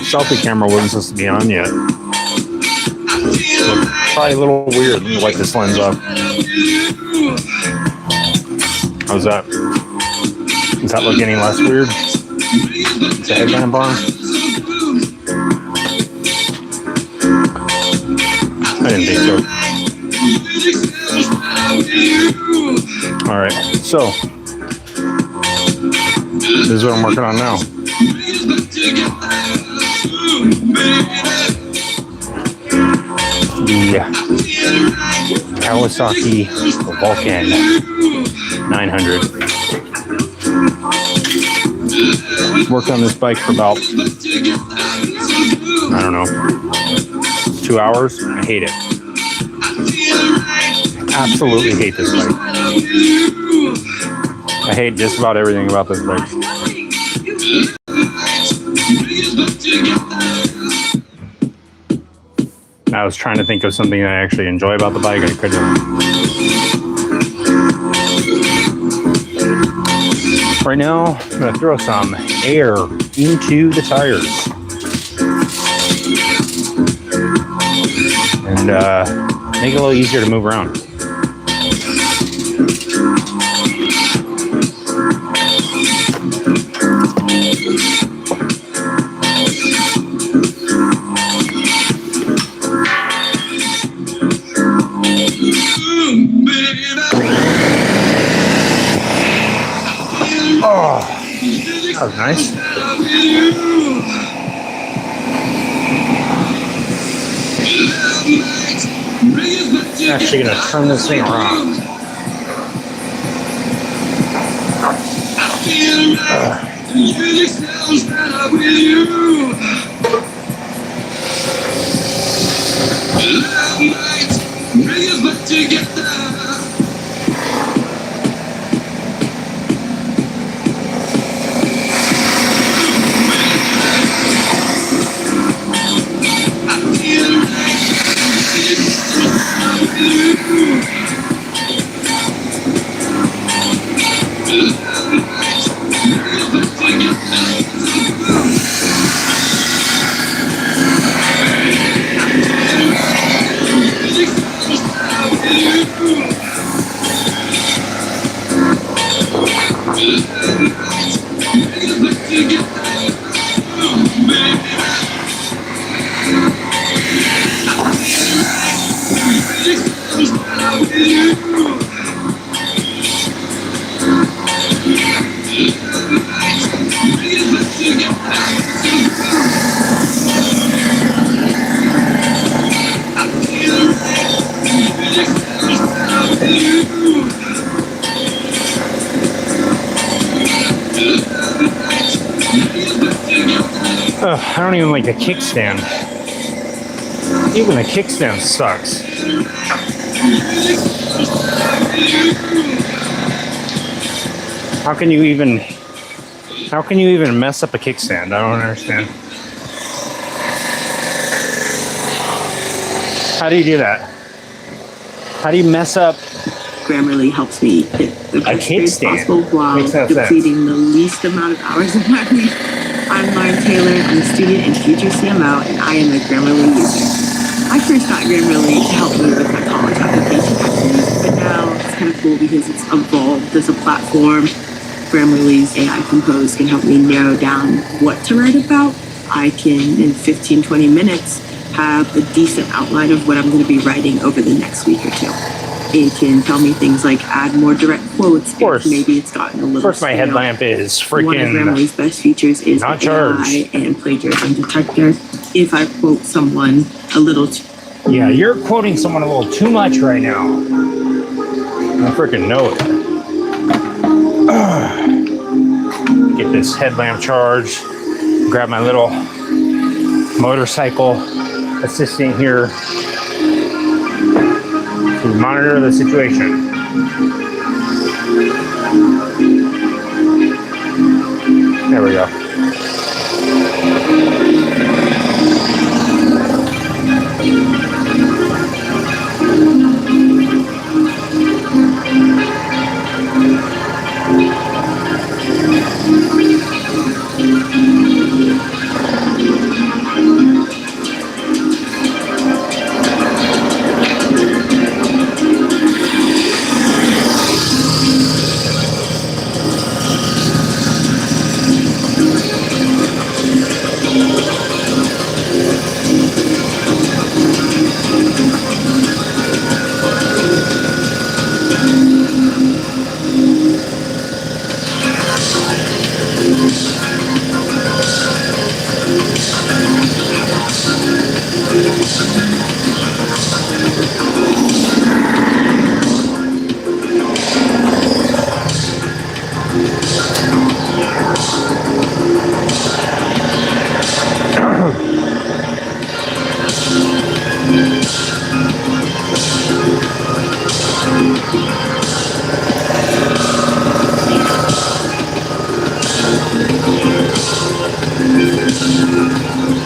Selfie camera wasn't supposed to be on yet. So probably a little weird. Let me wipe this lens off. How's that? Does that look any less weird? Is the headlamp on? I didn't think so. Alright, so this is what I'm working on now. The Kawasaki Vulcan 900. Worked on this bike for about, I don't know, 2 hours. I hate it. Absolutely hate this bike. I hate just about everything about this bike. I was trying to think of something that I actually enjoy about the bike. I couldn't. Right now, I'm going to throw some air into the tires. And make it a little easier to move around. Oh, that was nice. I'm actually going to turn this thing around. I don't even like the kickstand. Even the kickstand sucks. How can you even mess up a kickstand? I don't understand. How do you do that? How do you mess up? Grammarly helps me get the best grades possible while depleting the least amount of hours of my week. I'm Lauren Taylor. I'm a student in future CMO, and I am a Grammarly user. I first got Grammarly to help me with my college application activities, but now it's kind of cool because it's evolved as a platform. Grammarly's AI Compose can help me narrow down what to write about. I can, in 15-20 minutes, have a decent outline of what I'm going to be writing over the next week or two. It can tell me things like add more direct quotes. Of course. Maybe it's gotten a little. Of course, my headlamp is freaking. One of Grammarly's best features is not the AI and plagiarism detector. If I quote someone a little too. Yeah, you're quoting someone a little too much right now. I freaking know it. Get this headlamp charged. Grab my little motorcycle assistant here to monitor the situation. There we go.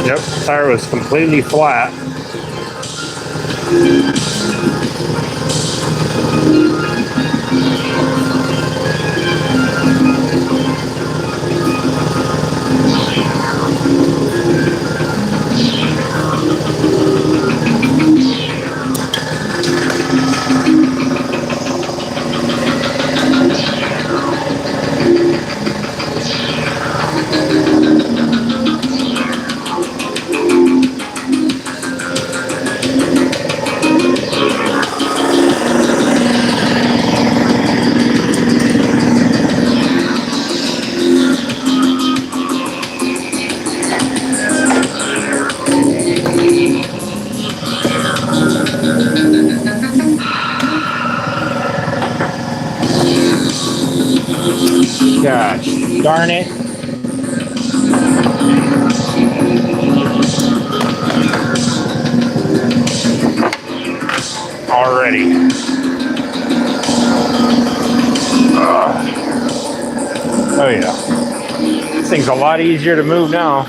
Yep, tire was completely flat. Gosh, darn it. Already. Oh yeah. This thing's a lot easier to move now.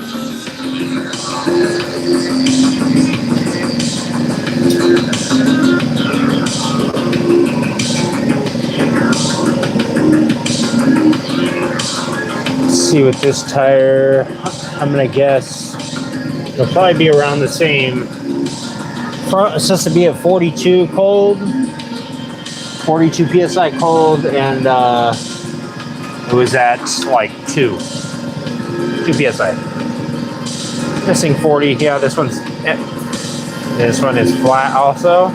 Let's see with this tire, I'm gonna guess it'll probably be around the same. Front is supposed to be at 42 cold, 42 psi cold, and it was at like 2 psi. Missing 40. Yeah, this one is flat also.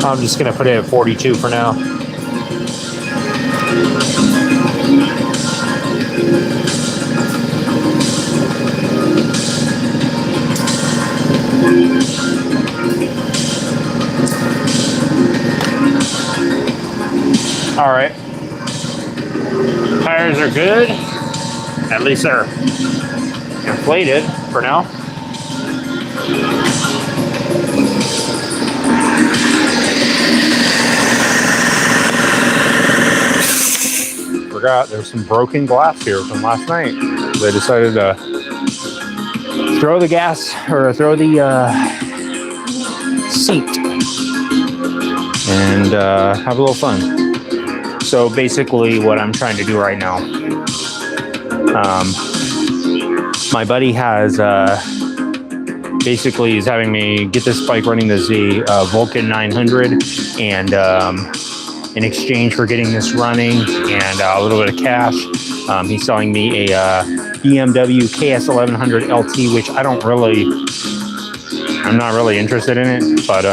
I'm just gonna put it at 42 for now. All right. Tires are good. At least they're inflated for now. Forgot there's some broken glass here from last night. They decided to throw the gas or throw the seat and have a little fun. So basically what I'm trying to do right now, my buddy has basically is having me get this bike running the Z Vulcan 900, and in exchange for getting this running and a little bit of cash, he's selling me a BMW KS 1100 LT, which I'm not really interested in it, but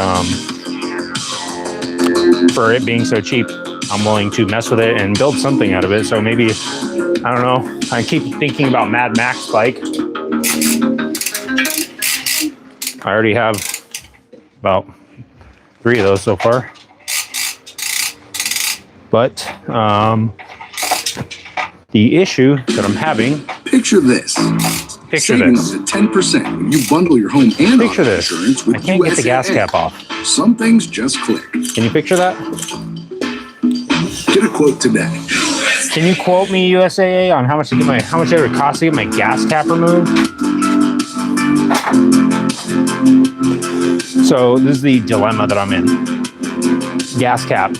for it being so cheap, I'm willing to mess with it and build something out of it. So maybe, I don't know, I keep thinking about Mad Max bike. I already have about 3 of those so far. But the issue that I'm having. Picture this. Saving up to 10% when you bundle your home and auto insurance with I can't get the gas cap off. Some things just click. Can you picture that? Get a quote today. Can you quote me USAA on how much it would cost to get my gas cap removed? So this is the dilemma that I'm in. Gas cap.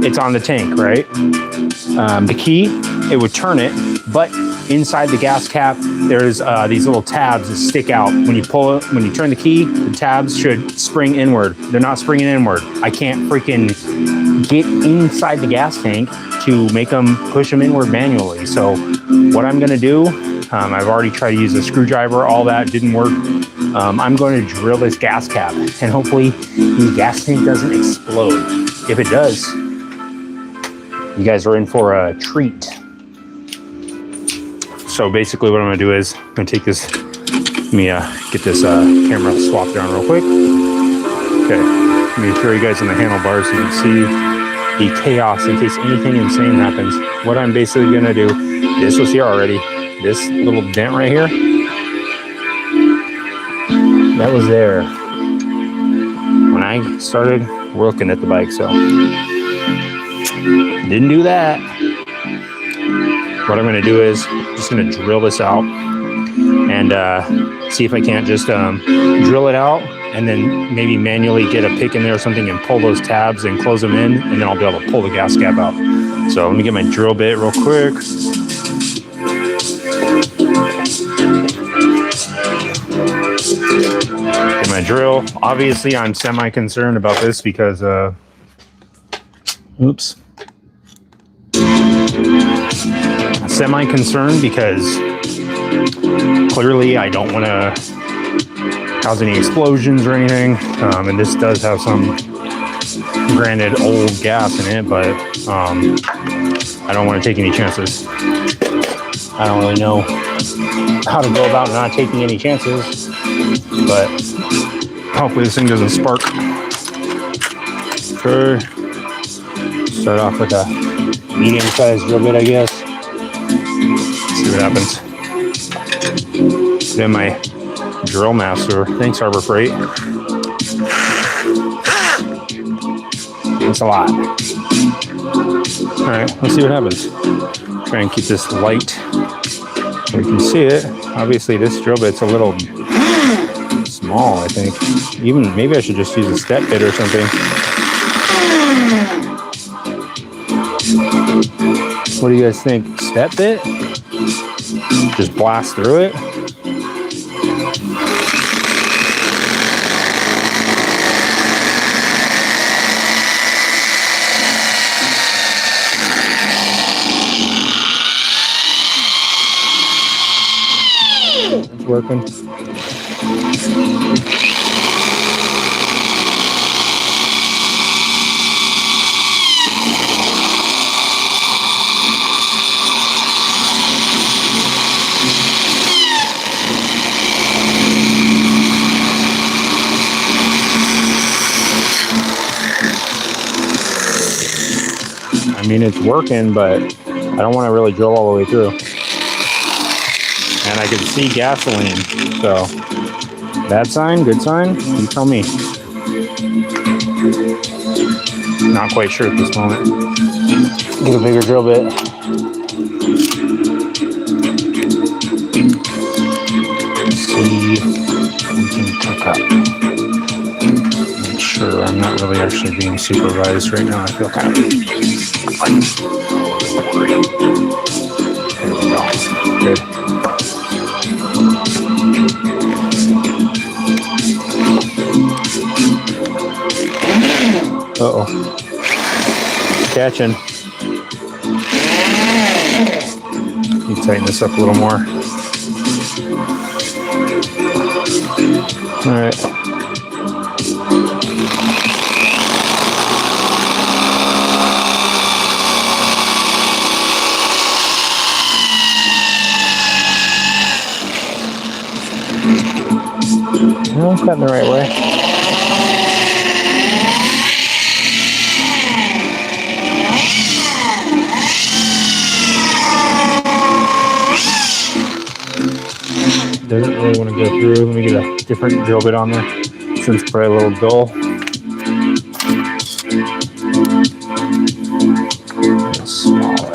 It's on the tank, right? The key, it would turn it, but inside the gas cap, there's these little tabs that stick out. When you pull it, when you turn the key, the tabs should spring inward. They're not springing inward. I can't freaking get inside the gas tank to make them push them inward manually. So what I'm gonna do, I've already tried to use a screwdriver, all that didn't work. I'm going to drill this gas cap and hopefully the gas tank doesn't explode. If it does, you guys are in for a treat. So basically what I'm gonna do is I'm gonna take this, let me get this camera swapped down real quick. Okay, let me throw you guys on the handlebars so you can see the chaos in case anything insane happens. What I'm basically gonna do, this was here already, this little dent right here, that was there. When I started we're looking at the bike, so didn't do that. What I'm gonna do is just gonna drill this out and see if I can't just drill it out and then maybe manually get a pick in there or something and pull those tabs and close them in, and then I'll be able to pull the gas cap out. So let me get my drill bit real quick. Get my drill. Obviously, I'm semi-concerned about this because, oops. Semi-concerned because clearly I don't want to cause any explosions or anything. And this does have some, granted, old gas in it, but I don't want to take any chances. I don't really know how to go about not taking any chances, but hopefully this thing doesn't spark. Sure. Start off with a medium-sized drill bit, I guess. See what happens. Then my drill master. Thanks, Harbor Freight. That's a lot. All right, let's see what happens. Try and keep this light so you can see it. Obviously, this drill bit's a little small, I think. Even maybe I should just use a step bit or something. What do you guys think? Step bit? Just blast through it? It's working. I mean, it's working, but I don't want to really drill all the way through. And I can see gasoline, so bad sign, good sign? You tell me. Not quite sure at this moment. Get a bigger drill bit. Let's see if we can cook up. Make sure I'm not really actually being supervised right now. I feel kind of there we go. Good. Uh-oh. Catching. You tighten this up a little more. All right. No, I'm cutting the right way. Doesn't really want to go through. Let me get a different drill bit on there since it's probably a little dull. Smaller.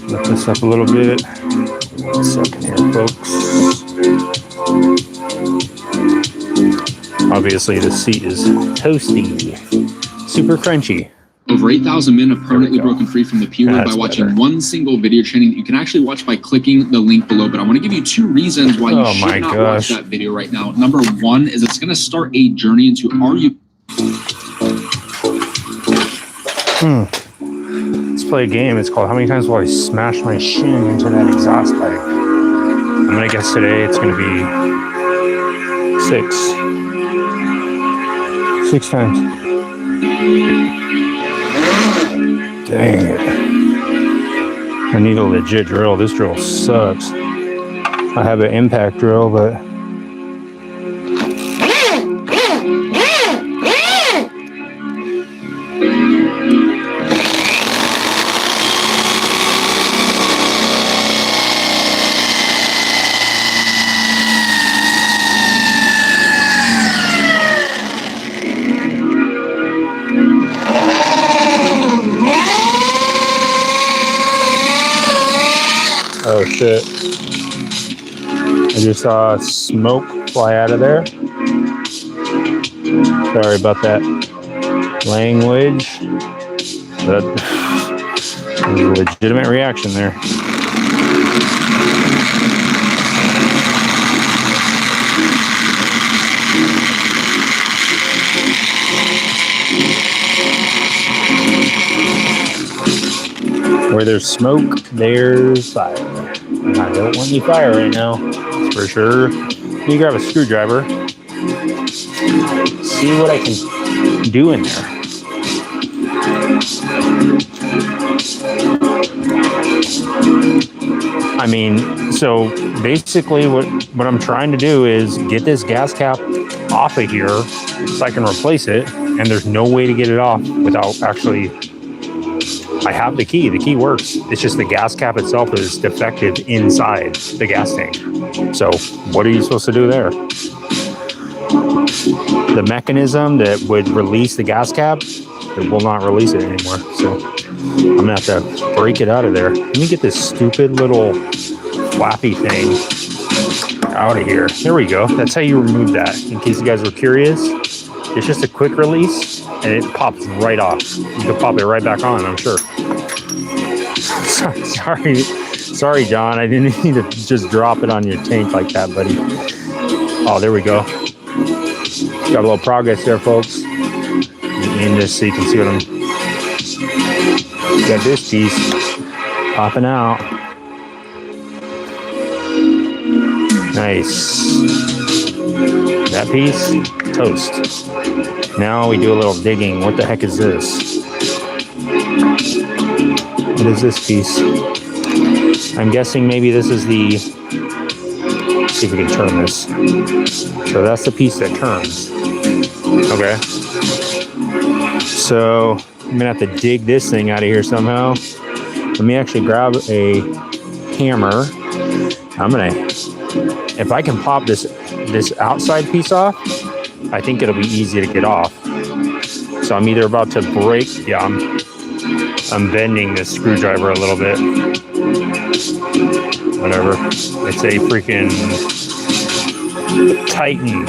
Lift this up a little bit. 1 second here, folks. Obviously, the seat is toasty, super crunchy. Over 8,000 men have permanently broken free from the P word by watching one single video training that you can actually watch by clicking the link below. But I want to give you 2 reasons why you should not watch that video right now. Number 1 is it's going to start a journey into Let's play a game. It's called How Many Times Will I Smash My Shin into That Exhaust Pipe? I'm going to guess today it's going to be 6. 6 times. Dang it. I need a legit drill. This drill sucks. I have an impact drill, but That's it. I just saw smoke fly out of there. Sorry about that language. That was a legitimate reaction there. Where there's smoke, there's fire. And I don't want any fire right now, for sure. Let me grab a screwdriver. See what I can do in there. I mean, so basically what I'm trying to do is get this gas cap off of here so I can replace it. And there's no way to get it off without actually... I have the key. The key works. It's just the gas cap itself is defective inside the gas tank. So what are you supposed to do there? The mechanism that would release the gas cap, it will not release it anymore. So I'm gonna have to break it out of there. Let me get this stupid little flappy thing out of here. There we go. That's how you remove that. In case you guys were curious, it's just a quick release and it pops right off. You can pop it right back on, I'm sure. Sorry, John. I didn't mean to just drop it on your tank like that, buddy. Oh, there we go. Got a little progress there, folks. In this so you can see what I'm... Got this piece popping out. Nice. That piece, toast. Now we do a little digging. What the heck is this? What is this piece? I'm guessing maybe this is the... Let's see if we can turn this. So that's the piece that turns. Okay. So I'm gonna have to dig this thing out of here somehow. Let me actually grab a hammer. I'm gonna... If I can pop this outside piece off, I think it'll be easy to get off. So I'm either about to break... Yeah, I'm bending this screwdriver a little bit. Whatever. It's a freaking Titan.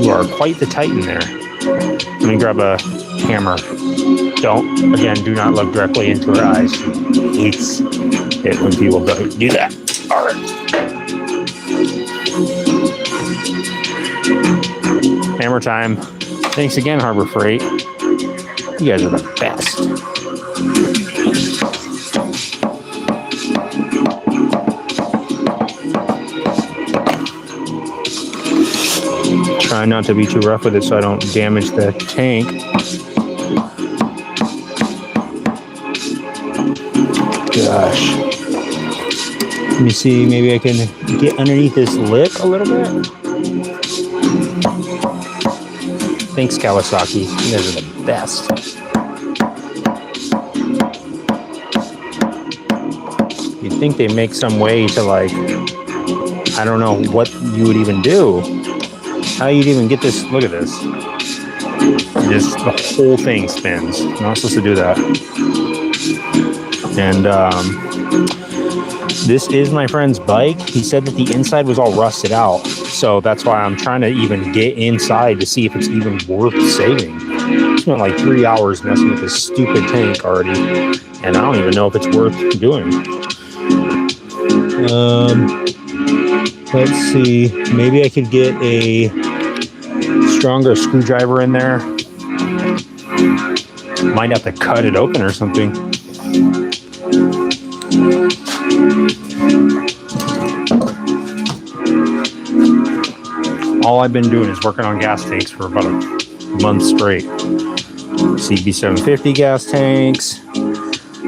You are quite the Titan there. Let me grab a hammer. Do not look directly into her eyes. She hates it when people do that. All right. Hammer time. Thanks again, Harbor Freight. You guys are the best. Try not to be too rough with it so I don't damage the tank. Gosh. Let me see, maybe I can get underneath this lip a little bit. Thanks, Kawasaki. You guys are the best. You'd think they make some way to, like, I don't know what you would even do. How you'd even get this. Look at this. Just the whole thing spins. You're not supposed to do that. And this is my friend's bike. He said that the inside was all rusted out. So that's why I'm trying to even get inside to see if it's even worth saving. I spent like 3 hours messing with this stupid tank already. And I don't even know if it's worth doing. Let's see. Maybe I could get a stronger screwdriver in there. Might have to cut it open or something. All I've been doing is working on gas tanks for about a month straight. CB750 gas tanks,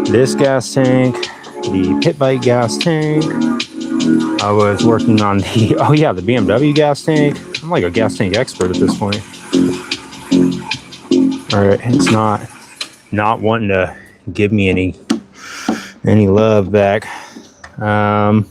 this gas tank, the pit bike gas tank. I was working on the BMW gas tank. I'm like a gas tank expert at this point. All right, it's not wanting to give me any love back. I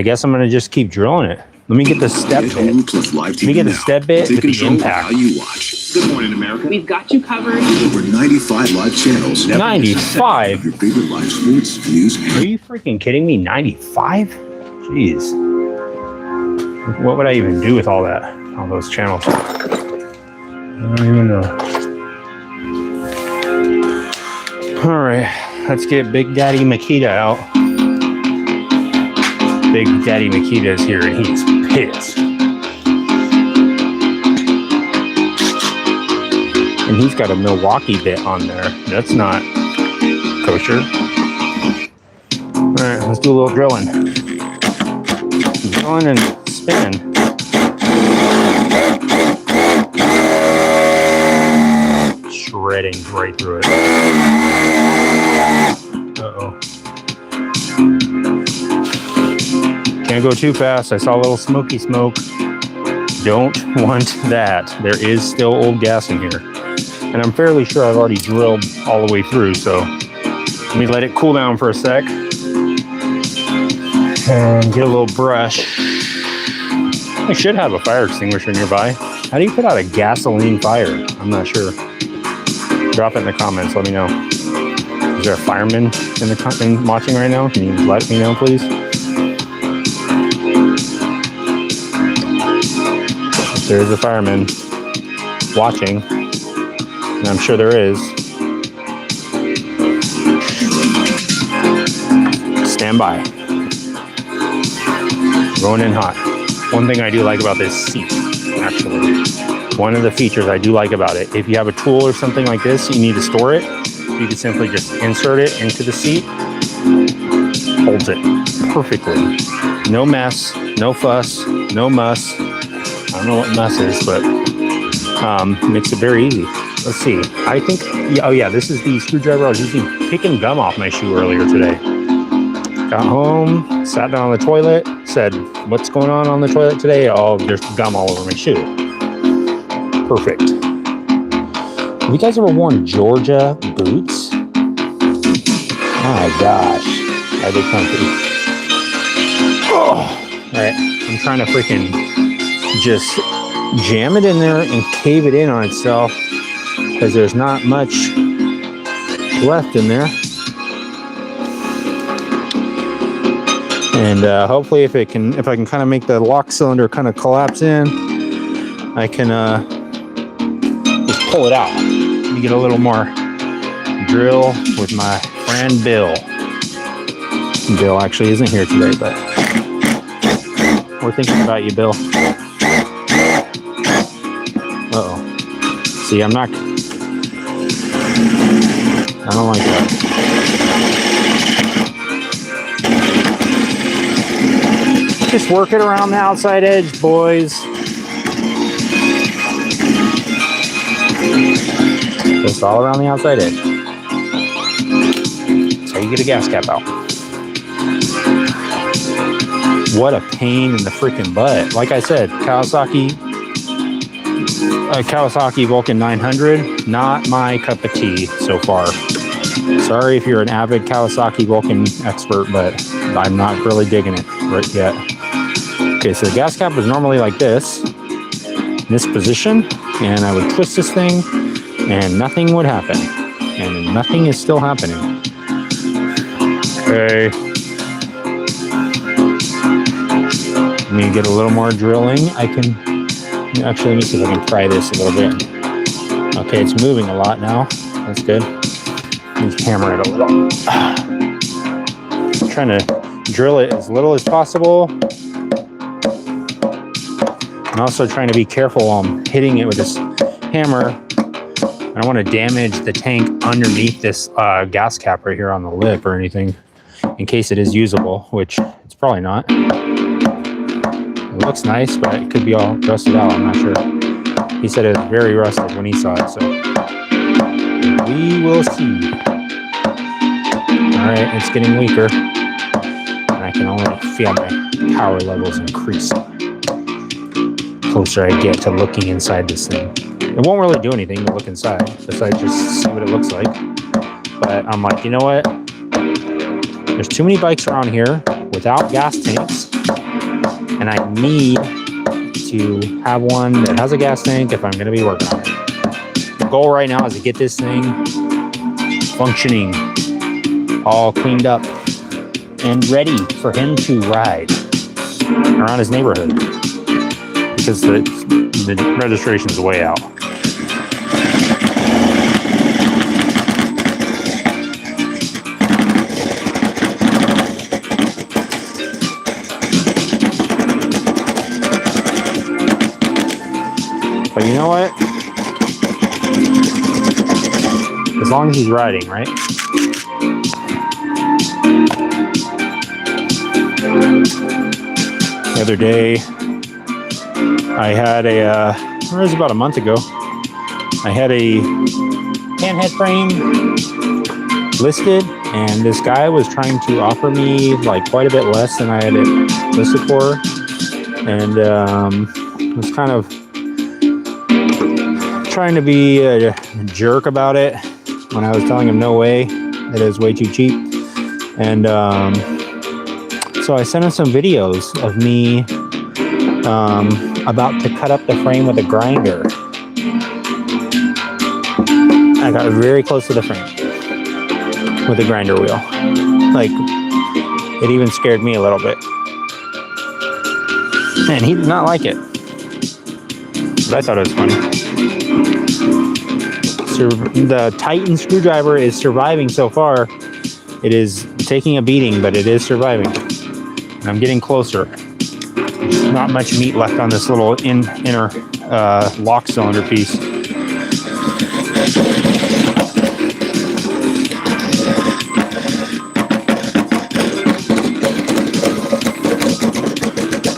guess I'm gonna just keep drilling it. Let me get the step bit. Let me get the step bit with the impact. How you watch. Good morning, America. We've got you covered. Over 95 live channels. 95? Your favorite live sports, news, Are you freaking kidding me? 95? Jeez. What would I even do with all that? All those channels? I don't even know. All right, let's get Big Daddy Makita out. Big Daddy Makita is here and he's pissed. And he's got a Milwaukee bit on there. That's not kosher. All right, let's do a little drilling. Drilling and spinning. Shredding right through it. Uh-oh. Can't go too fast. I saw a little smoky smoke. Don't want that. There is still old gas in here. And I'm fairly sure I've already drilled all the way through, so let me let it cool down for a sec. And get a little brush. I should have a fire extinguisher nearby. How do you put out a gasoline fire? I'm not sure. Drop it in the comments, let me know. Is there a fireman in the watching right now? Can you let me know, please? If there's a fireman watching, and I'm sure there is, stand by. Going in hot. One thing I do like about this seat, actually, one of the features I do like about it, if you have a tool or something like this, you need to store it, you can simply just insert it into the seat. Holds it perfectly. No mess, no fuss, no muss. I don't know what muss is, but makes it very easy. Let's see. I think, oh yeah, this is the screwdriver I was using picking gum off my shoe earlier today. Got home, sat down on the toilet, said, what's going on the toilet today? Oh, there's gum all over my shoe. Perfect. Have you guys ever worn Georgia boots? My gosh. Are they comfy? Oh. All right, I'm trying to freaking just jam it in there and cave it in on itself because there's not much left in there. And hopefully if I can kind of make the lock cylinder kind of collapse in, I can just pull it out. Let me get a little more drill with my friend Bill. Bill actually isn't here today, but we're thinking about you, Bill. Uh-oh. See, I don't like that. Just work it around the outside edge, boys. Just all around the outside edge. That's how you get a gas cap out. What a pain in the freaking butt. Like I said, Kawasaki Vulcan 900, not my cup of tea so far. Sorry if you're an avid Kawasaki Vulcan expert, but I'm not really digging it right yet. Okay, so the gas cap was normally like this, in this position, and I would twist this thing, and nothing would happen. And nothing is still happening. Okay. Let me get a little more drilling. Actually, let me see if I can pry this a little bit. Okay, it's moving a lot now. That's good. Let me hammer it a little. I'm trying to drill it as little as possible. I'm also trying to be careful while I'm hitting it with this hammer. I don't want to damage the tank underneath this gas cap right here on the lip or anything, in case it is usable, which it's probably not. It looks nice, but it could be all rusted out. I'm not sure. He said it was very rusted when he saw it, so we will see. All right, it's getting weaker, and I can only feel my power levels increase the closer I get to looking inside this thing. It won't really do anything to look inside, besides just see what it looks like. But I'm like, you know what? There's too many bikes around here without gas tanks, and I need to have one that has a gas tank if I'm going to be working on it. The goal right now is to get this thing functioning, all cleaned up, and ready for him to ride around his neighborhood, because the registration is way out. But you know what? As long as he's riding, right? The other day, I had it was about a month ago, I had a panhead frame listed, and this guy was trying to offer me like quite a bit less than I had it listed for, and was kind of trying to be a jerk about it when I was telling him no way, that it was way too cheap. And so I sent him some videos of me about to cut up the frame with a grinder. I got very close to the frame with a grinder wheel. Like, it even scared me a little bit. And he did not like it. But I thought it was funny. The Titan screwdriver is surviving so far. It is taking a beating, but it is surviving. And I'm getting closer. There's not much meat left on this little inner lock cylinder piece.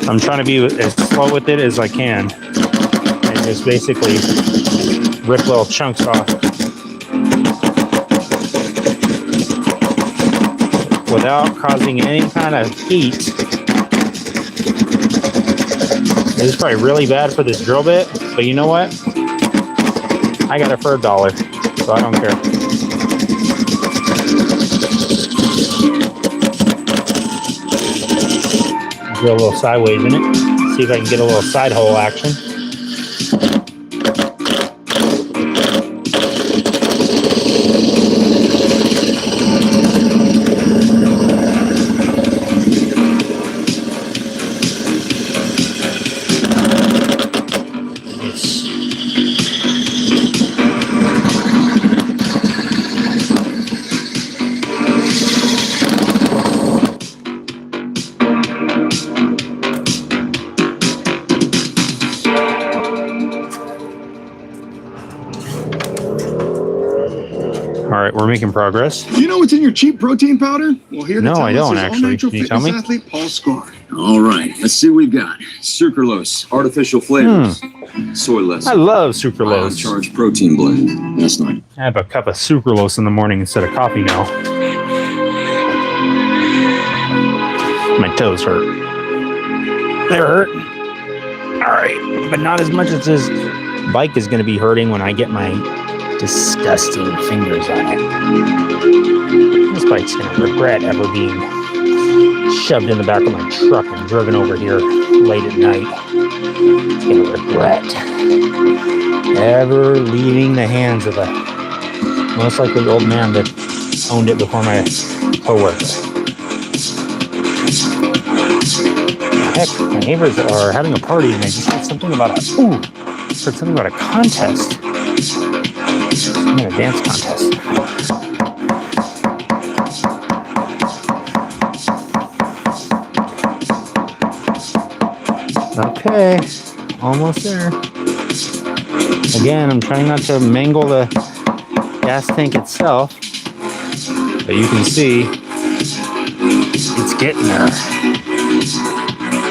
I'm trying to be as slow with it as I can, and just basically rip little chunks off without causing any kind of heat. This is probably really bad for this drill bit, but you know what? I got it for $1, so I don't care. Drill a little sideways in it. See if I can get a little side hole action. All right, we're making progress. You know what's in your cheap protein powder? Well, here to No, tell I us don't is actually. all-natural Can you tell me? fitness athlete Paul Scar. All right, let's see what we've got. Sucralose, artificial flavors, soyless, I love ion sucralose. charged protein blend. That's not. I have a cup of sucralose in the morning instead of coffee now. My toes hurt. They're hurt. All right, but not as much as this bike is going to be hurting when I get my disgusting fingers on it. This bike's going to regret ever being shoved in the back of my truck and driven over here late at night. It's going to regret ever leaving the hands of a most likely old man that owned it before my coworker. Heck, my neighbors are having a party and they just said something about a contest. I'm in a dance contest. Okay, almost there. Again, I'm trying not to mangle the gas tank itself, but you can see it's getting there.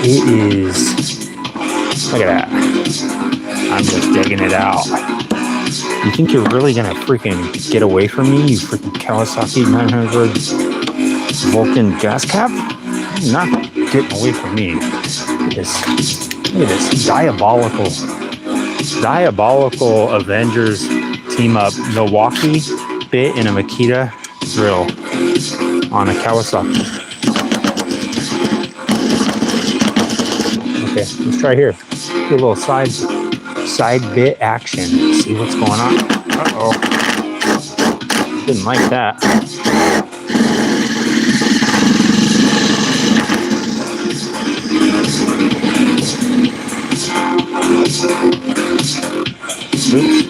It is. Look at that. I'm just digging it out. You think you're really gonna freaking get away from me, you freaking Kawasaki 900 Vulcan gas cap? You're not getting away from me. Look at this diabolical Avengers team up Milwaukee bit and a Makita drill on a Kawasaki. Okay, let's try here. Do a little side bit action. See what's going on. Uh-oh. Didn't like that. Oops.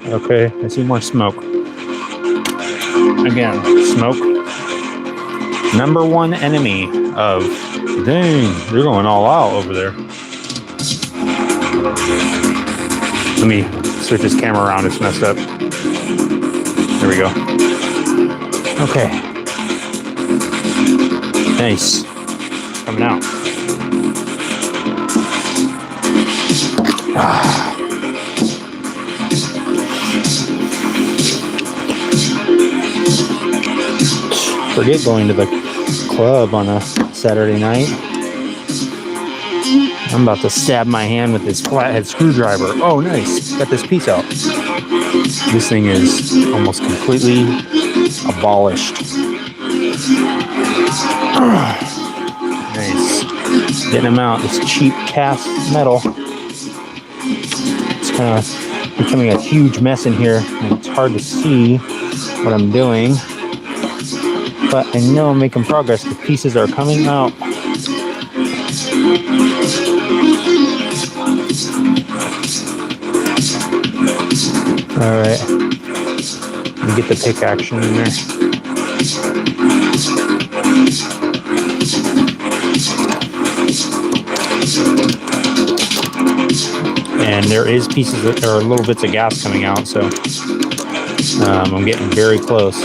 Okay, I see more smoke. Again, smoke. Number one enemy of... Dang, they're going all out over there. Let me switch this camera around. It's messed up. There we go. Okay. Nice. Coming out. Forget going to the club on a Saturday night. I'm about to stab my hand with this flathead screwdriver. Oh, nice. Got this piece out. This thing is almost completely abolished. Nice. Getting them out. This cheap cast metal. It's kind of becoming a huge mess in here. And it's hard to see what I'm doing. But I know I'm making progress. The pieces are coming out. All right. Let me get the pick action in there. And there is pieces that are little bits of gas coming out, so I'm getting very close.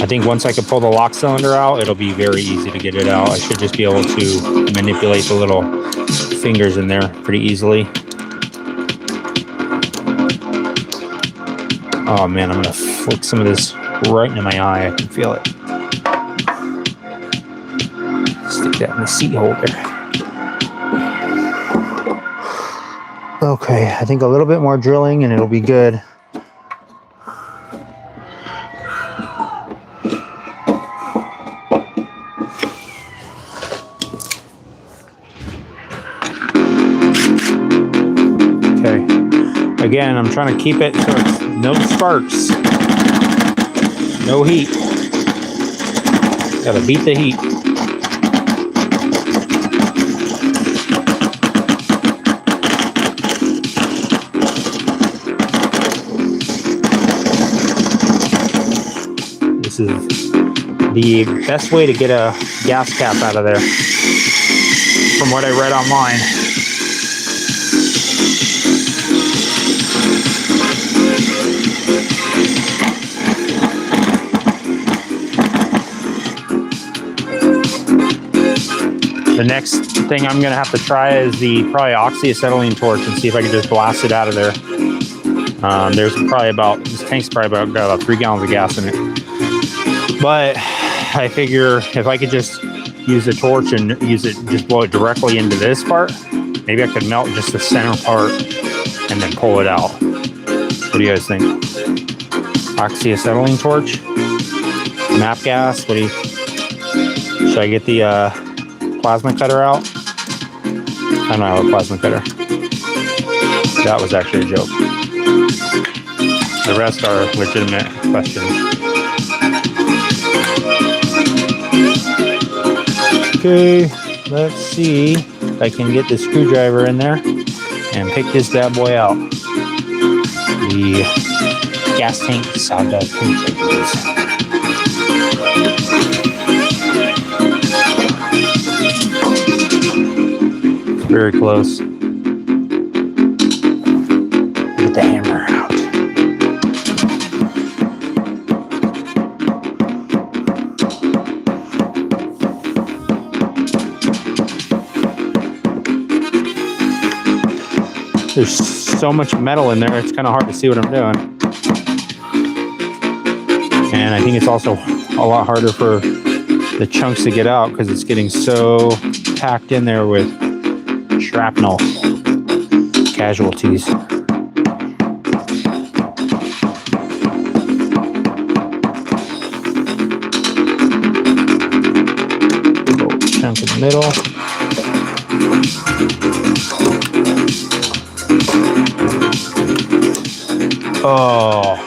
I think once I can pull the lock cylinder out, it'll be very easy to get it out. I should just be able to manipulate the little fingers in there pretty easily. Oh man, I'm gonna flick some of this right into my eye. I can feel it. Stick that in the seat holder. Okay, I think a little bit more drilling and it'll be good. Again, I'm trying to keep it so it's no sparks, no heat. Gotta beat the heat. This is the best way to get a gas cap out of there, from what I read online. The next thing I'm gonna have to try is the probably oxyacetylene torch and see if I can just blast it out of there. There's probably about, this tank's probably got about 3 gallons of gas in it. But I figure if I could just use the torch and use it, just blow it directly into this part, maybe I could melt just the center part and then pull it out. What do you guys think? Oxyacetylene torch? Map gas? What do you, should I get the plasma cutter out? I don't have a plasma cutter. That was actually a joke. The rest are legitimate questions. Okay, let's see if I can get the screwdriver in there and pick this bad boy out. The gas tank sawdust containers. Very close. Get the hammer out. There's so much metal in there, it's kind of hard to see what I'm doing. And I think it's also a lot harder for the chunks to get out because it's getting so packed in there with shrapnel casualties. chunk in the middle. Oh.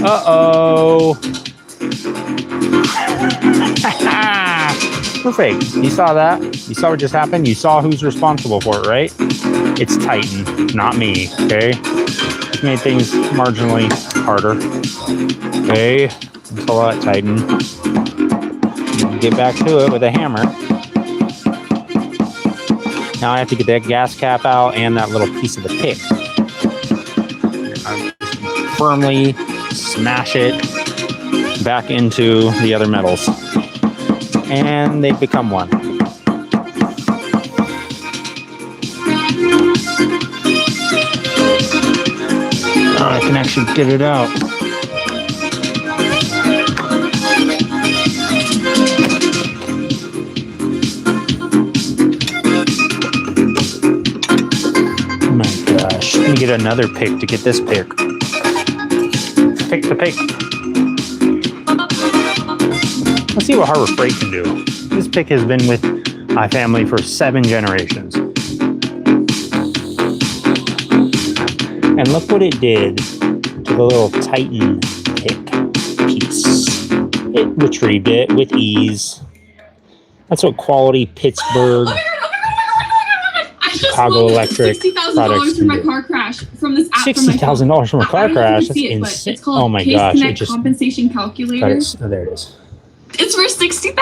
Uh-oh. Perfect. You saw that? You saw what just happened? You saw who's responsible for it, right? It's Titan, not me, okay? Just made things marginally harder. Okay, pull out Titan. Get back to it with a hammer. Now I have to get that gas cap out and that little piece of the pick. I firmly smash it back into the other metals. And they've become one. Oh, I can actually get it out. Oh my gosh. Let me get another pick to get this pick. Pick the pick. Let's see what Harbor Freight can do. This pick has been with my family for 7 generations. And look what it did to the little Titan pick piece. It retrieved it with ease. That's what quality Pittsburgh, Chicago Electric products from my car crash from this app. $60,000 from a car crash? That's insane. It's called Oh my gosh. Connect compensation calculator. Oh, there it is. It's for $60,000.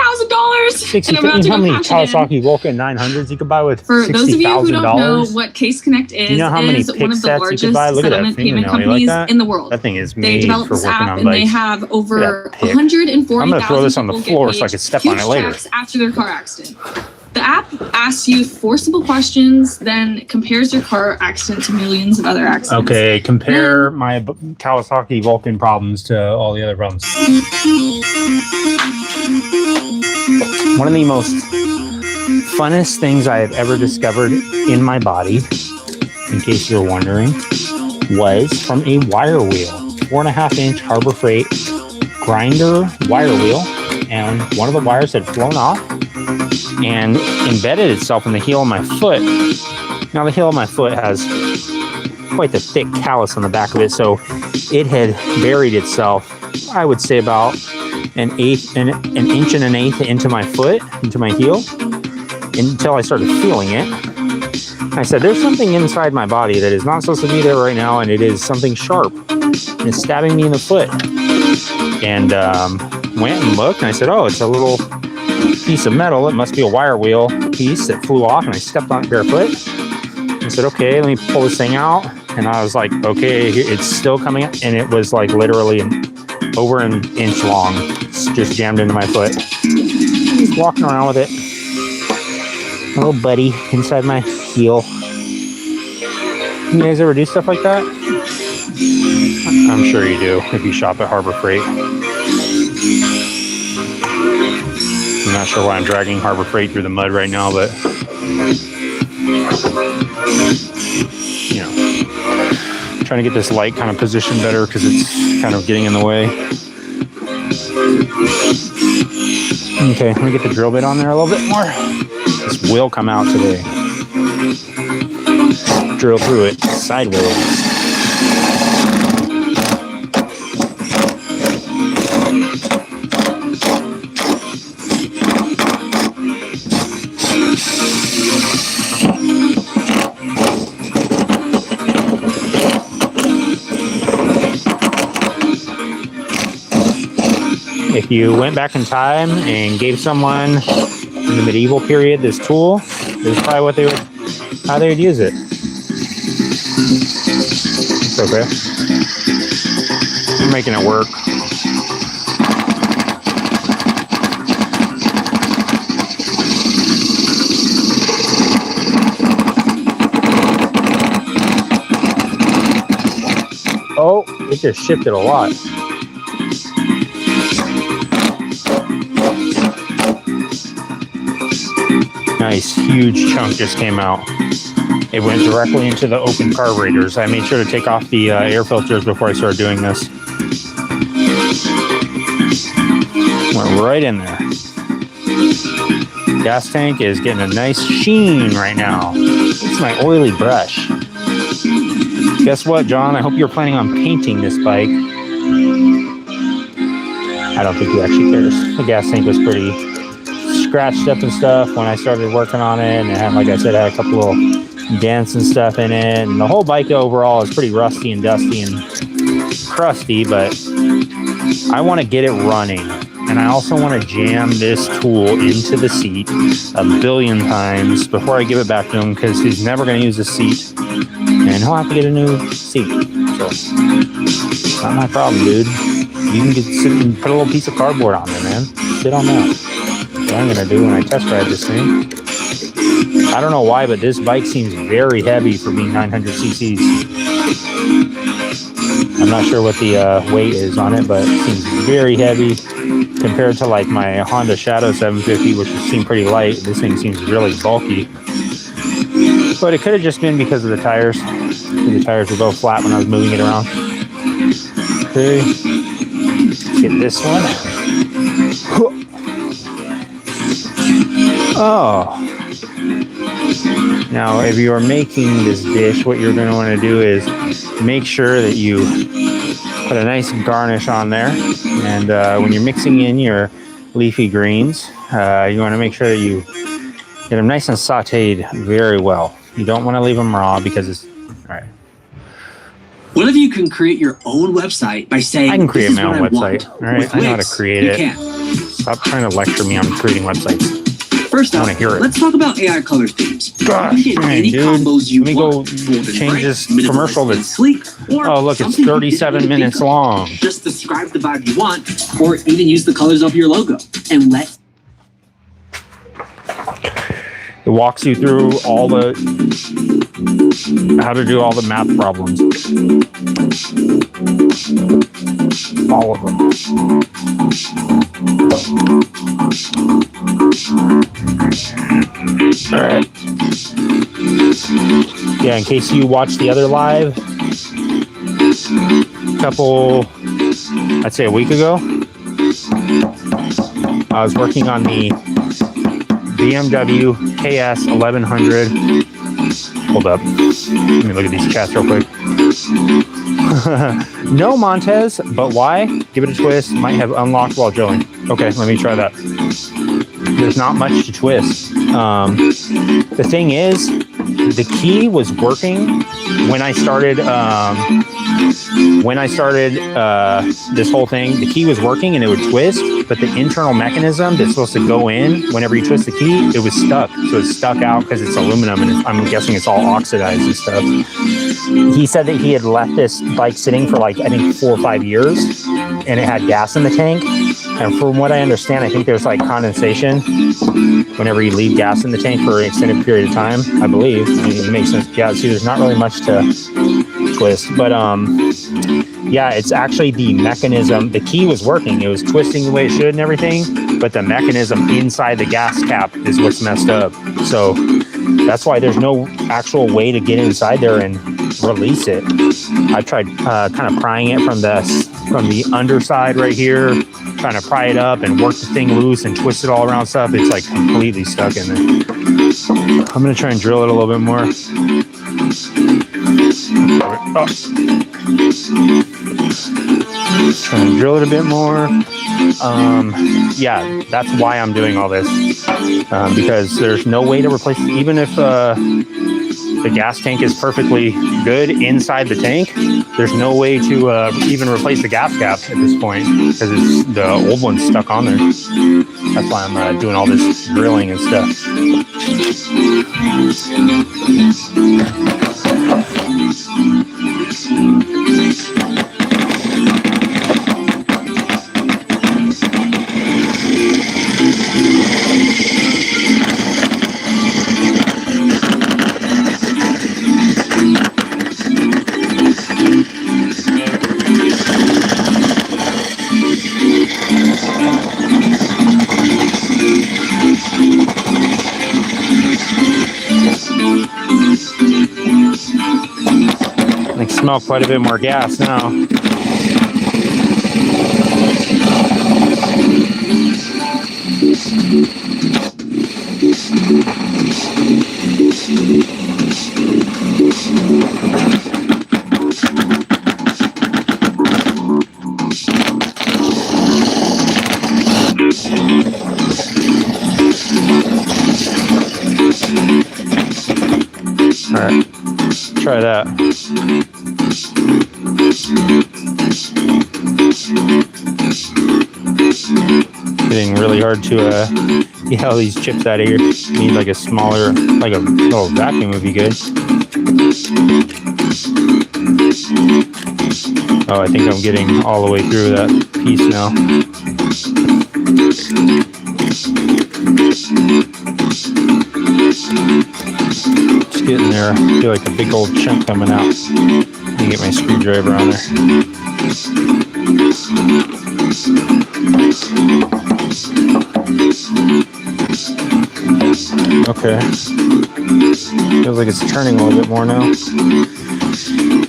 How many Kawasaki Vulcan 900s you could buy with $60,000? For those of you who don't know what Case Connect is, you know how many one of the largest settlement payment companies in the world. That thing is They made developed for this working app on and they bikes. have over I'm 140,000 gonna throw this on the people floor get so I paid can step on it huge later. checks after their car accident. The app asks you forcible questions, then compares your car accident to millions of other accidents. Okay, compare my Kawasaki Vulcan problems to all the other problems. One of the most funnest things I have ever discovered in my body, in case you're wondering, was from a wire wheel. 4.5-inch Harbor Freight grinder wire wheel, and one of the wires had flown off and embedded itself in the heel of my foot. Now the heel of my foot has quite the thick callus on the back of it, so it had buried itself, I would say about an inch and an eighth into my foot, into my heel, until I started feeling it. I said, there's something inside my body that is not supposed to be there right now, and it is something sharp. And it's stabbing me in the foot. And went and looked, and I said, oh, it's a little piece of metal. It must be a wire wheel piece that flew off, and I stepped on it barefoot. I said, okay, let me pull this thing out. And I was like, okay, it's still coming out. And it was like literally over an inch long. It's just jammed into my foot. He's walking around with it. My little buddy inside my heel. You guys ever do stuff like that? I'm sure you do if you shop at Harbor Freight. I'm not sure why I'm dragging Harbor Freight through the mud right now, but you know, trying to get this light kind of positioned better because it's kind of getting in the way. Okay, let me get the drill bit on there a little bit more. This will come out today. Drill through it sideways. If you went back in time and gave someone in the medieval period this tool, this is probably how they would use it. It's okay. I'm making it work. Oh, it just shifted a lot. Nice, huge chunk just came out. It went directly into the open carburetors. I made sure to take off the air filters before I started doing this. Went right in there. Gas tank is getting a nice sheen right now. It's my oily brush. Guess what, John? I hope you're planning on painting this bike. I don't think he actually cares. The gas tank was pretty scratched up and stuff when I started working on it. And it had, like I said, I had a couple little dents and stuff in it. And the whole bike overall is pretty rusty and dusty and crusty, but I want to get it running. And I also want to jam this tool into the seat a billion times before I give it back to him, because he's never going to use the seat and he'll have to get a new seat. So it's not my problem, dude. You can just sit and put a little piece of cardboard on there, man. Sit on that. That's what I'm going to do when I test ride this thing. I don't know why, but this bike seems very heavy for being 900 cc's. I'm not sure what the weight is on it, but it seems very heavy compared to like my Honda Shadow 750, which seemed pretty light. This thing seems really bulky. But it could have just been because of the tires. The tires were both flat when I was moving it around. Okay. Let's get this one. Oh. Now, if you are making this dish, what you're going to want to do is make sure that you put a nice garnish on there. And when you're mixing in your leafy greens, you want to make sure that you get them nice and sauteed very well. You don't want to leave them raw because it's... All right. What if you can create your own website by saying, I can create my own website. Want. All right, I know how to create it. Can. Stop trying to lecture me on creating websites. First off, let's talk about AI color themes. Gosh, dang, dude. Let me go change this commercial that's sleek. Oh, look, it's 37 minutes long. Just describe the vibe you want, or even use the colors of your logo and let. It walks you through all the how to do all the math problems. All of them. All right. Yeah, in case you watched the other live, I'd say a week ago, I was working on the BMW KS 1100. Hold up. Let me look at these chats real quick. No, Montez, but why? Give it a twist. Might have unlocked while drilling. Okay, let me try that. There's not much to twist. The thing is, the key was working when I started this whole thing. The key was working and it would twist, but the internal mechanism that's supposed to go in whenever you twist the key, it was stuck. So it's stuck out because it's aluminum, and I'm guessing it's all oxidized and stuff. He said that he had left this bike sitting for like, I think 4 or 5 years, and it had gas in the tank. And from what I understand, I think there's like condensation whenever you leave gas in the tank for an extended period of time, I believe. I mean, it makes sense. Yeah, see, there's not really much to twist, but yeah, it's actually the mechanism. The key was working. It was twisting the way it should and everything, but the mechanism inside the gas cap is what's messed up. So that's why there's no actual way to get inside there and release it. I tried kind of prying it from the underside right here, trying to pry it up and work the thing loose and twist it all around stuff. It's like completely stuck in there. I'm gonna try and drill it a little bit more. Oh. Try and drill it a bit more. Yeah, that's why I'm doing all this, because there's no way to replace it. Even if the gas tank is perfectly good inside the tank, there's no way to even replace the gas cap at this point, because the old one's stuck on there. That's why I'm doing all this drilling and stuff. I can smell quite a bit more gas now. try that. Getting really hard to get all these chips out of here. Need like a smaller, like a little vacuum would be good. Oh, I think I'm getting all the way through that piece now. Just getting there. I feel like a big old chunk coming out. Let me get my screwdriver on there. Okay. Feels like it's turning a little bit more now.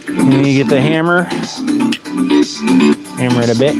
Let me get the hammer. Hammer it a bit.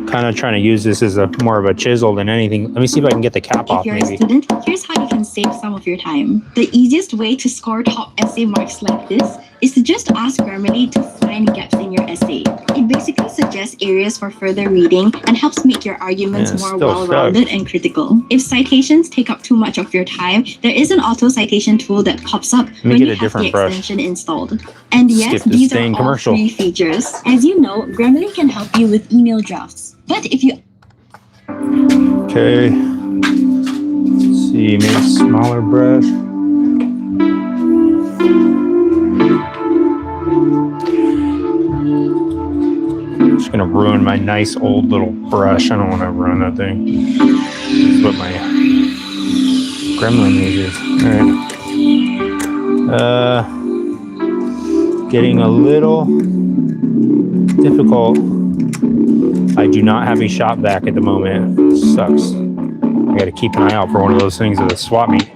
Kind of trying to use this as a more of a chisel than anything. Let me see if I can get the cap off. If you're maybe. a student, here's how you can save some of your time. The easiest way to score top essay marks like this is to just ask Grammarly to find gaps in your essay. It basically suggests areas for further reading and helps make your arguments more well-rounded and critical. If citations take up too much of your time, there is an auto citation tool that pops up when you have the extension installed. And yes, these are all free features. As you know, Grammarly can help you with email drafts. But if you... Okay. Let's see, maybe a smaller brush. Just gonna ruin my nice old little brush. I don't want to ruin that thing. That's what my gremlin uses. All right. Getting a little difficult. I do not have a shop vac at the moment. It sucks. I gotta keep an eye out for one of those things at a swap meet.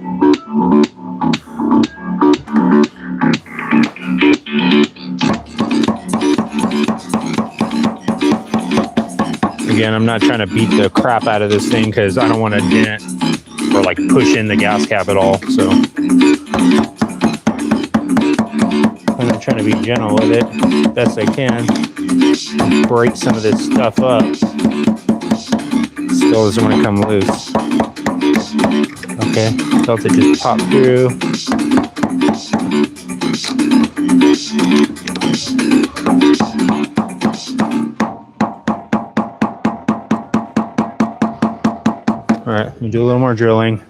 Again, I'm not trying to beat the crap out of this thing because I don't want to dent or like push in the gas cap at all. So I'm trying to be gentle with it best I can. Break some of this stuff up. Still doesn't want to come loose. Okay, felt it just pop through. All right, let me do a little more drilling.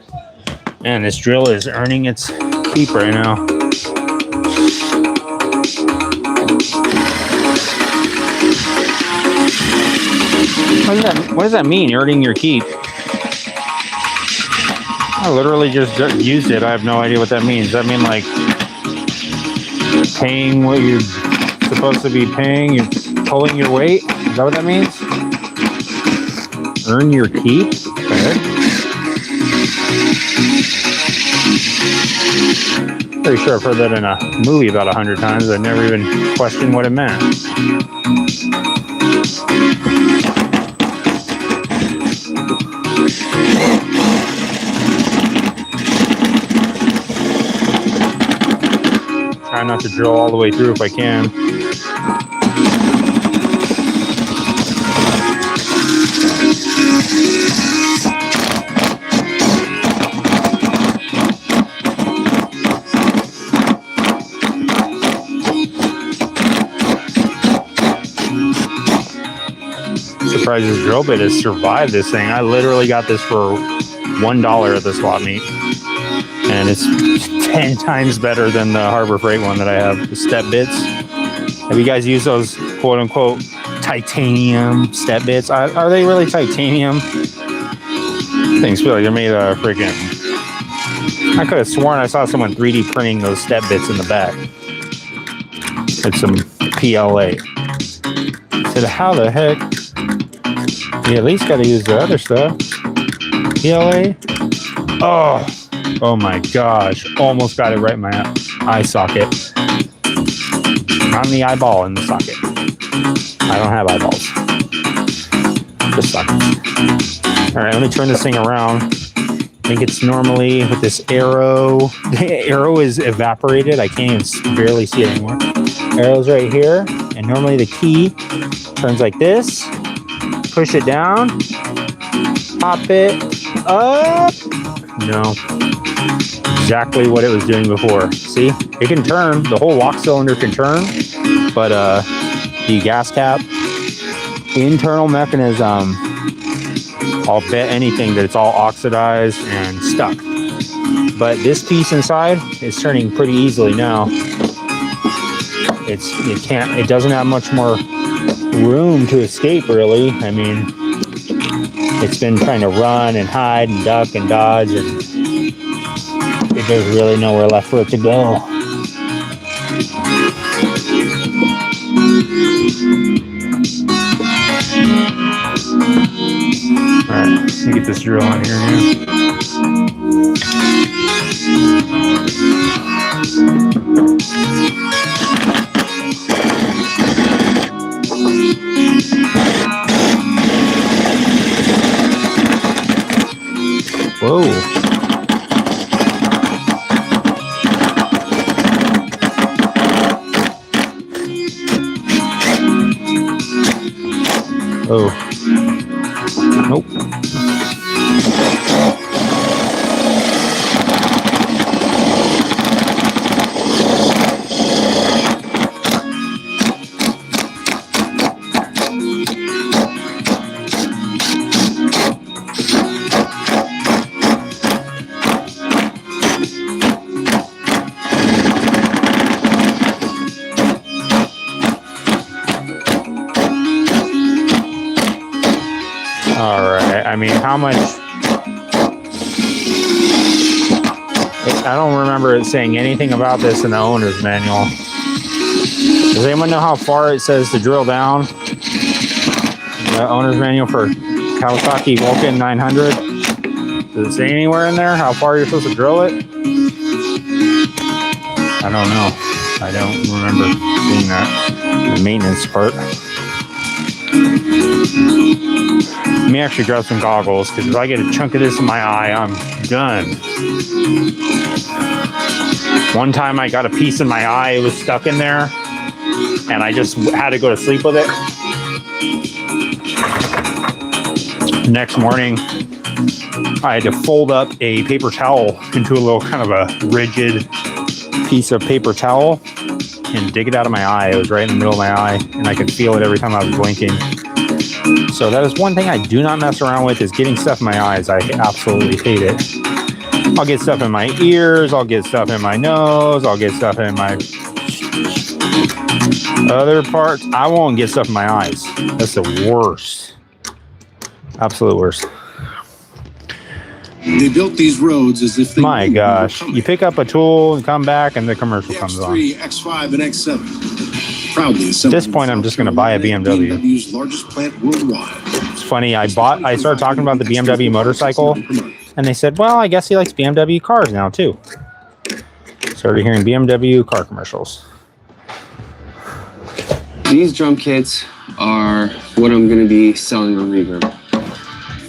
Man, this drill is earning its keep right now. What does that mean, earning your keep? I literally just used it. I have no idea what that means. Does that mean like paying what you're supposed to be paying? You're pulling your weight? Is that what that means? Earn your keep? Okay. Pretty sure I've heard that in a movie about 100 times. I never even questioned what it meant. Try not to drill all the way through if I can. Surprised this drill bit has survived this thing. I literally got this for $1 at the swap meet. And it's 10 times better than the Harbor Freight one that I have, the step bits. Have you guys used those quote unquote titanium step bits? Are they really titanium? Things feel like they're made of freaking... I could have sworn I saw someone 3D printing those step bits in the back. It's some PLA. I said, how the heck? You at least got to use the other stuff. PLA? Oh my gosh. Almost got it right in my eye socket. On the eyeball in the socket. I don't have eyeballs. Just sockets. Alright, let me turn this thing around. I think it's normally with this arrow. The arrow is evaporated. I can't even barely see it anymore. Arrow's right here. And normally the key turns like this. Push it down. Pop it up. No. Exactly what it was doing before. See? It can turn. The whole lock cylinder can turn. But the gas cap internal mechanism, I'll bet anything that it's all oxidized and stuck. But this piece inside is turning pretty easily now. It doesn't have much more room to escape, really. I mean, it's been trying to run and hide and duck and dodge, and there's really nowhere left for it to go. Alright, let me get this drill on here, man. Whoa. Oh. Nope. Alright, I mean, how much... I don't remember it saying anything about this in the owner's manual. Does anyone know how far it says to drill down? The owner's manual for Kawasaki Vulcan 900? Does it say anywhere in there how far you're supposed to drill it? I don't know. I don't remember seeing that. The maintenance part. Let me actually grab some goggles, because if I get a chunk of this in my eye, I'm done. One time I got a piece in my eye, it was stuck in there, and I just had to go to sleep with it. Next morning, I had to fold up a paper towel into a little kind of a rigid piece of paper towel and dig it out of my eye. It was right in the middle of my eye, and I could feel it every time I was blinking. So that is one thing I do not mess around with, is getting stuff in my eyes. I absolutely hate it. I'll get stuff in my ears, I'll get stuff in my nose, I'll get stuff in my other parts. I won't get stuff in my eyes. That's the worst. Absolute worst. They built these roads as if they... My gosh. You pick up a tool and come back and the commercial comes on. X3, X5, and X7. Proudly At this point, I'm just going to buy a BMW. BMW's largest plant worldwide. It's funny, I started talking about the BMW motorcycle, and they said, well, I guess he likes BMW cars now, too. Started hearing BMW car commercials. These drum kits are what I'm going to be selling on Reverb.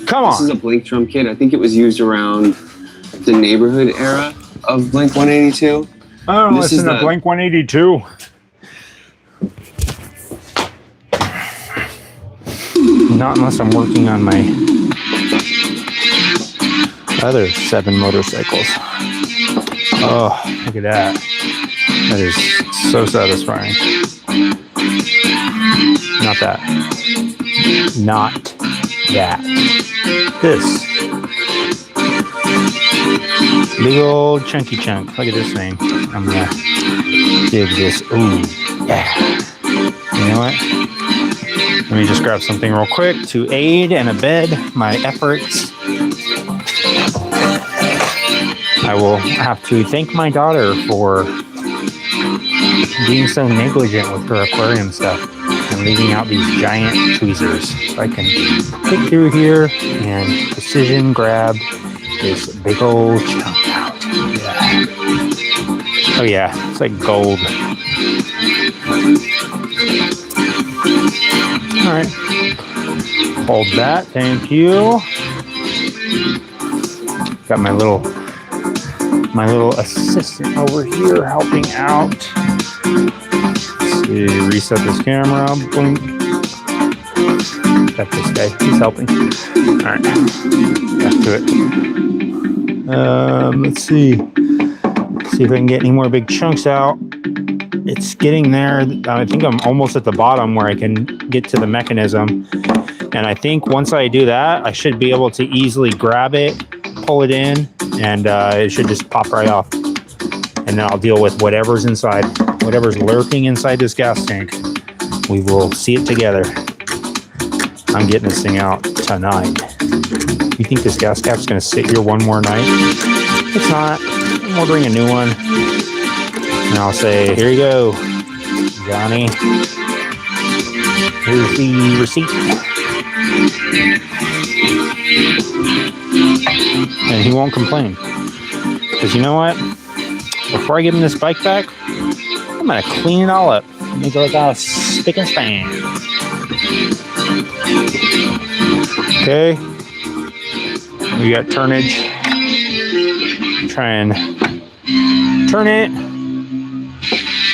Come on. This is a Blink drum kit. I think it was used around the Neighborhood era of Blink 182. I don't listen to Blink 182. Not unless I'm working on my other 7 motorcycles. Oh, look at that. That is so satisfying. Not that. Not that. This. Big old chunky chunk. Look at this thing. I'm gonna dig this. Ooh, yeah. You know what? Let me just grab something real quick to aid and abet my efforts. I will have to thank my daughter for being so negligent with her aquarium stuff and leaving out these giant tweezers. So I can pick through here and precision grab this big old chunk out. Yeah. Oh yeah, it's like gold. All right, hold that, thank you. Got my little assistant over here helping out. We reset this camera. Blink. Got this guy. He's helping. All right. Back to it. Let's see. See if I can get any more big chunks out. It's getting there. I think I'm almost at the bottom where I can get to the mechanism. And I think once I do that, I should be able to easily grab it, pull it in, and it should just pop right off. And then I'll deal with whatever's inside, whatever's lurking inside this gas tank. We will see it together. I'm getting this thing out tonight. You think this gas cap's gonna sit here one more night? It's not. I'm ordering a new one. And I'll say, here you go, Johnny. Here's the receipt. And he won't complain. Because you know what? Before I give him this bike back, I'm going to clean it all up. Make it look all spick and span. Okay. We got turnage. Try and turn it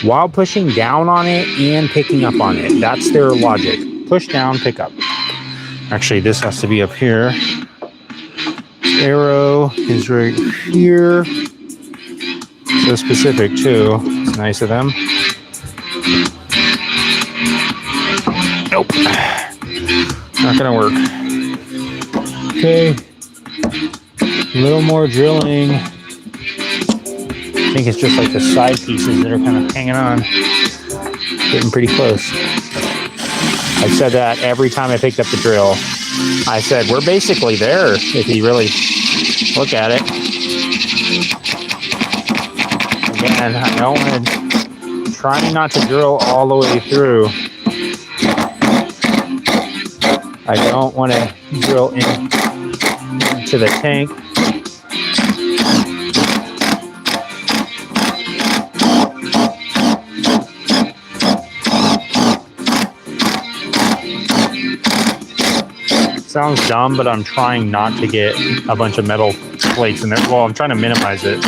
while pushing down on it and picking up on it. That's their logic. Push down, pick up. Actually, this has to be up here. Arrow is right here. So specific too. It's nice of them. Nope. Not gonna work. Okay. A little more drilling. I think it's just like the side pieces that are kind of hanging on. Getting pretty close. I said that every time I picked up the drill. I said, we're basically there if you really look at it. Again, I don't want to, trying not to drill all the way through. I don't want to drill into the tank. Sounds dumb, but I'm trying not to get a bunch of metal plates in there. Well, I'm trying to minimize it.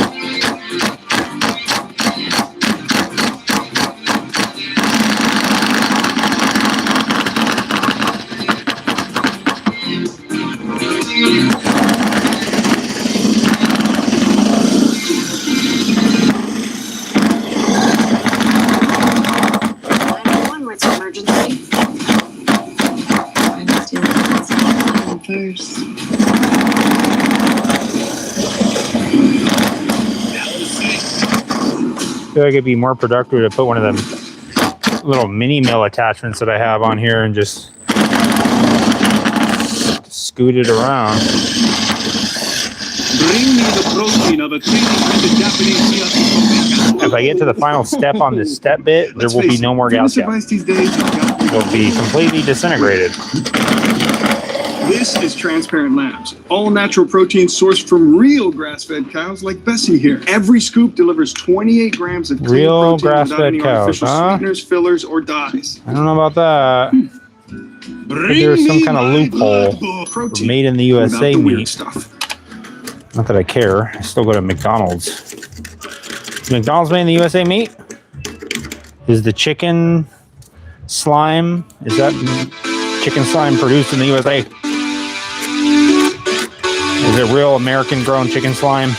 First. I feel like it'd be more productive to put one of them little mini mill attachments that I have on here and just scoot it around. Bring me the protein of a If I get to the final step on this step bit, there will be no more gas cap. It will be completely disintegrated. This is Transparent Labs, all natural protein sourced from real grass-fed cows like Bessie here. Every scoop delivers 28 grams of clean Real protein without grass-fed any cows, artificial huh? sweeteners, fillers, or dyes. I don't know about that. There's some kind of loophole for made in the USA meat. Stuff. Not that I care. I still go to McDonald's. Is McDonald's made in the USA meat? Is the chicken slime, is that chicken slime produced in the USA? Is it real American grown chicken slime?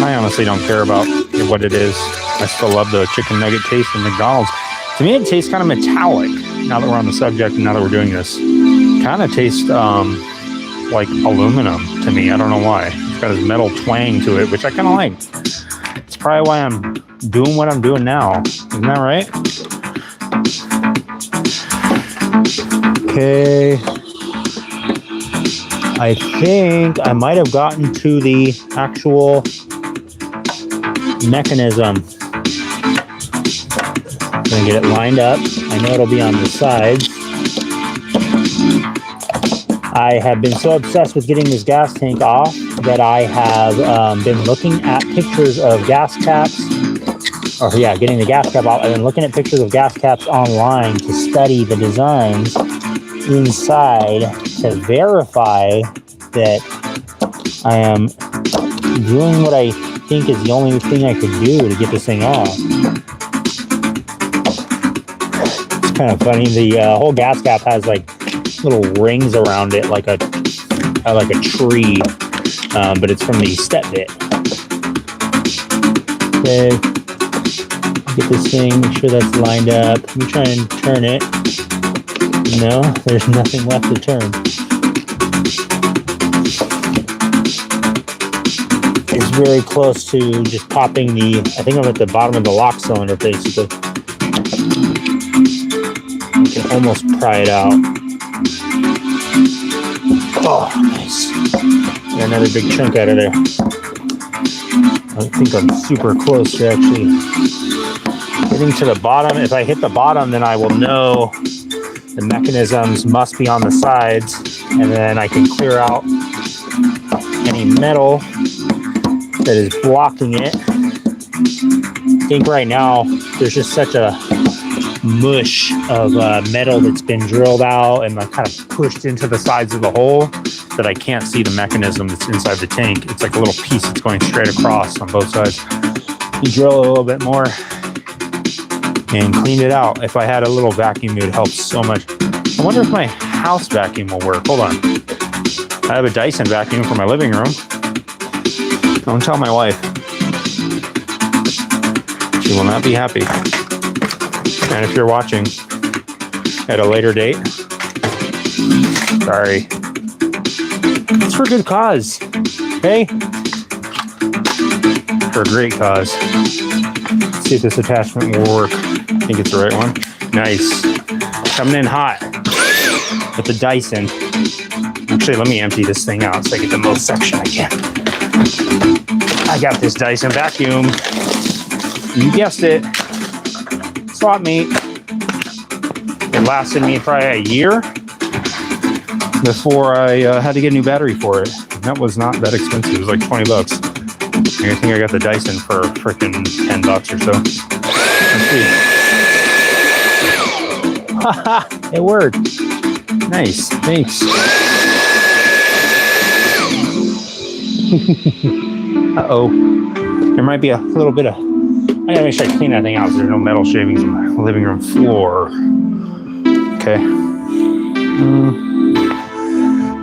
I honestly don't care about what it is. I still love the chicken nugget taste from McDonald's. To me, it tastes kind of metallic. Now that we're on the subject and now that we're doing this, kind of tastes like aluminum to me. I don't know why. It's got this metal twang to it, which I kind of like. It's probably why I'm doing what I'm doing now. Isn't that right? Okay. I think I might have gotten to the actual mechanism. I'm gonna get it lined up. I know it'll be on the sides. I have been so obsessed with getting this gas tank off that I have been looking at pictures of gas caps. Or yeah, getting the gas cap out. I've been looking at pictures of gas caps online to study the designs inside to verify that I am doing what I think is the only thing I could do to get this thing off. kind of funny. The whole gas cap has like little rings around it, like a tree, but it's from the step bit. Okay, get this thing, make sure that's lined up. Let me try and turn it. No, there's nothing left to turn. It's very close to just popping the, I think I'm at the bottom of the lock cylinder basically. You can almost pry it out. Oh, nice. Got another big chunk out of there. I think I'm super close to actually getting to the bottom. If I hit the bottom, then I will know the mechanisms must be on the sides, and then I can clear out any metal that is blocking it. I think right now there's just such a mush of metal that's been drilled out and like kind of pushed into the sides of the hole that I can't see the mechanism that's inside the tank. It's like a little piece that's going straight across on both sides. You drill a little bit more and clean it out. If I had a little vacuum, it would help so much. I wonder if my house vacuum will work. Hold on. I have a Dyson vacuum for my living room. Don't tell my wife. She will not be happy. And if you're watching at a later date, sorry. It's for a good cause, okay? For a great cause. Let's see if this attachment will work. I think it's the right one. Nice. Coming in hot with the Dyson. Actually, let me empty this thing out so I get the most suction I can. I got this Dyson vacuum. You guessed it. Swap meet. It lasted me probably a year before I had to get a new battery for it. That was not that expensive. It was like $20. I think I got the Dyson for freaking $10 or so. Let's see. It worked. Nice. Thanks. Uh-oh. There might be a little bit of... I gotta make sure I clean that thing out so there's no metal shavings in my living room floor. Okay.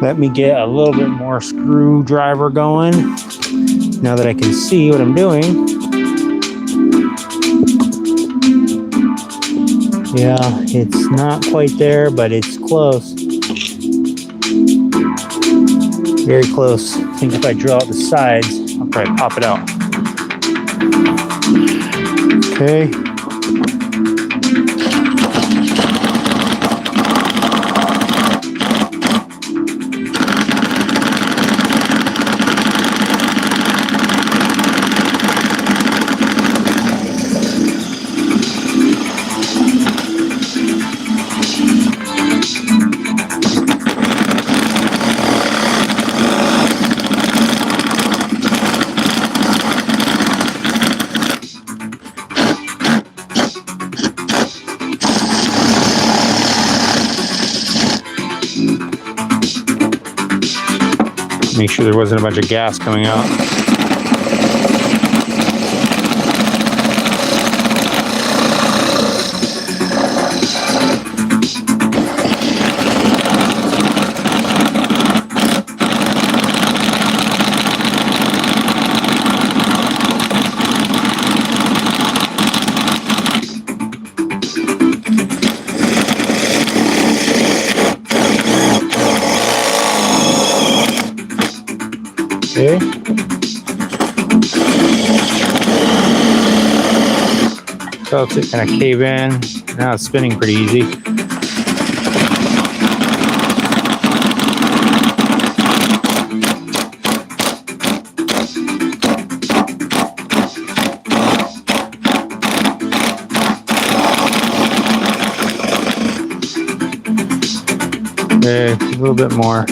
Let me get a little bit more screwdriver going. Now that I can see what I'm doing. Yeah, it's not quite there, but it's close. Very close. I think if I drill out the sides, I'll probably pop it out. Okay. Make sure there wasn't a bunch of gas coming out. Okay. Felt it kind of cave in. Now it's spinning pretty easy. Okay, a little bit more.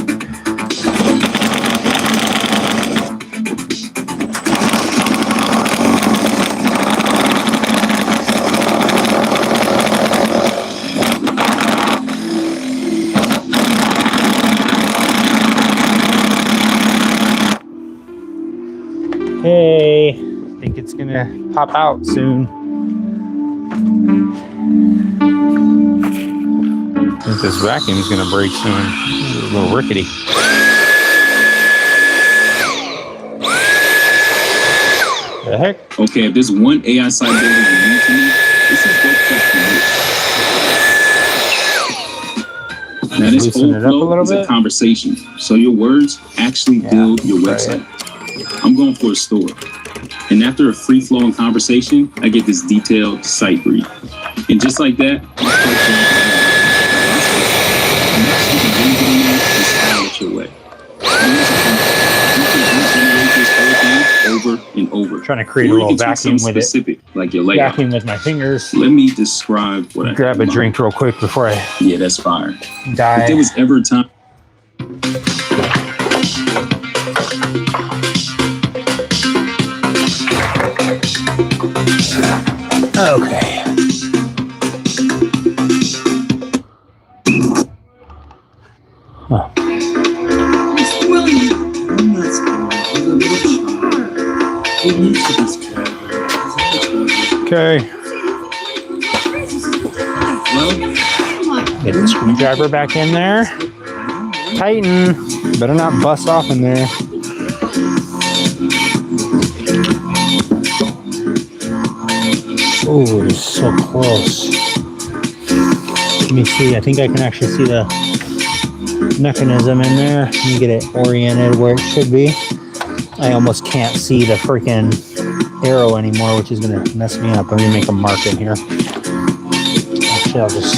Okay, I think it's gonna pop out soon. I think this vacuum's gonna break soon. It's a little rickety. The heck? Okay, if there's one AI side builder you need to me, this is dope stuff for you. Now this whole flow is a conversation, so your words actually build your website. I'm going for a store, and after a free-flowing conversation, I get this detailed site brief, and just like that, your way. Over and over. Trying to create a little vacuum with it. Like your layout. Vacuum with my fingers. Let me describe what I grab a drink real quick before I that's fire. Die. If there was ever a time. Okay. Huh. Okay. Get the screwdriver back in there. Tighten. Better not bust off in there. Oh, it's so close. Let me see. I think I can actually see the mechanism in there. Let me get it oriented where it should be. I almost can't see the freaking arrow anymore, which is going to mess me up. I'm going to make a mark in here. Actually, I'll just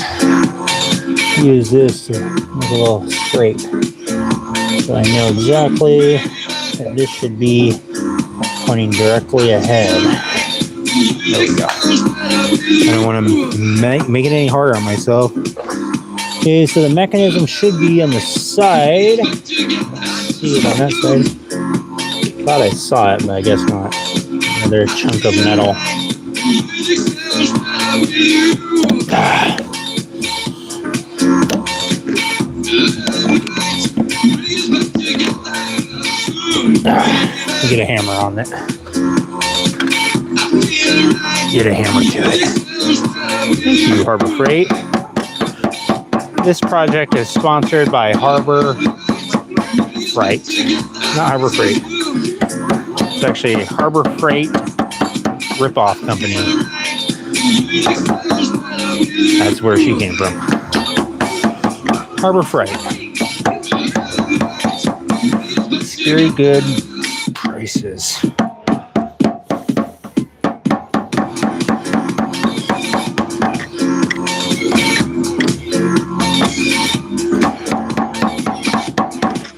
use this to make a little straight. So I know exactly that this should be pointing directly ahead. There we go. I don't want to make it any harder on myself. Okay, so the mechanism should be on the side. Let's see it on that side. Thought I saw it, but I guess not. Another chunk of metal. Get a hammer on it. Get a hammer to it. Thank you, Harbor Freight. This project is sponsored by Harbor Freight. Not Harbor Freight. It's actually Harbor Freight ripoff company. That's where she came from. Harbor Freight. Very good prices.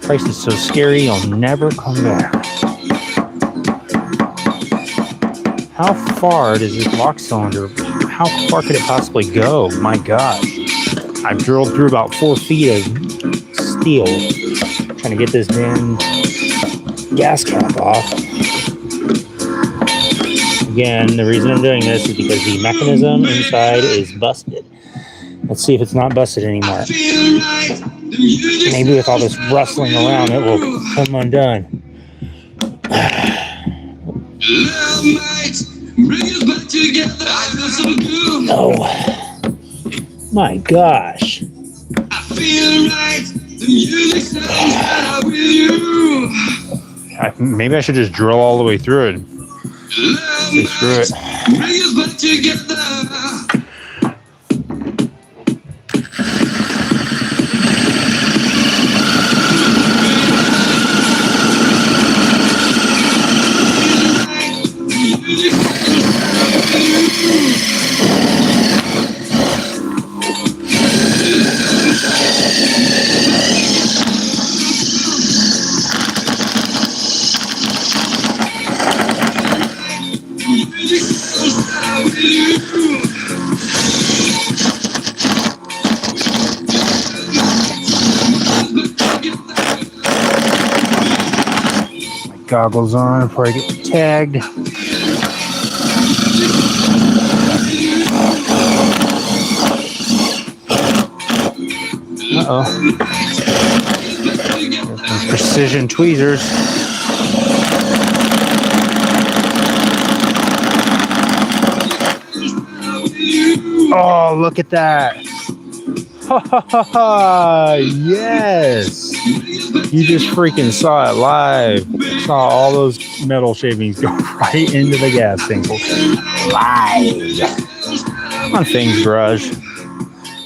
Price is so scary, you'll never come back. How far does this lock cylinder, how far could it possibly go? My gosh. I've drilled through about 4 feet of steel trying to get this damn gas cap off. Again, the reason I'm doing this is because the mechanism inside is busted. Let's see if it's not busted anymore. Maybe with all this rustling around, it will come undone. Oh, my gosh. Maybe I should just drill all the way through it. Say screw it. Goggles on before I get tagged. Uh-oh. Some precision tweezers. Oh, look at that. Ha ha ha ha. Yes. You just freaking saw it live. Saw all those metal shavings go right into the gas tank. Live. On Fang's garage.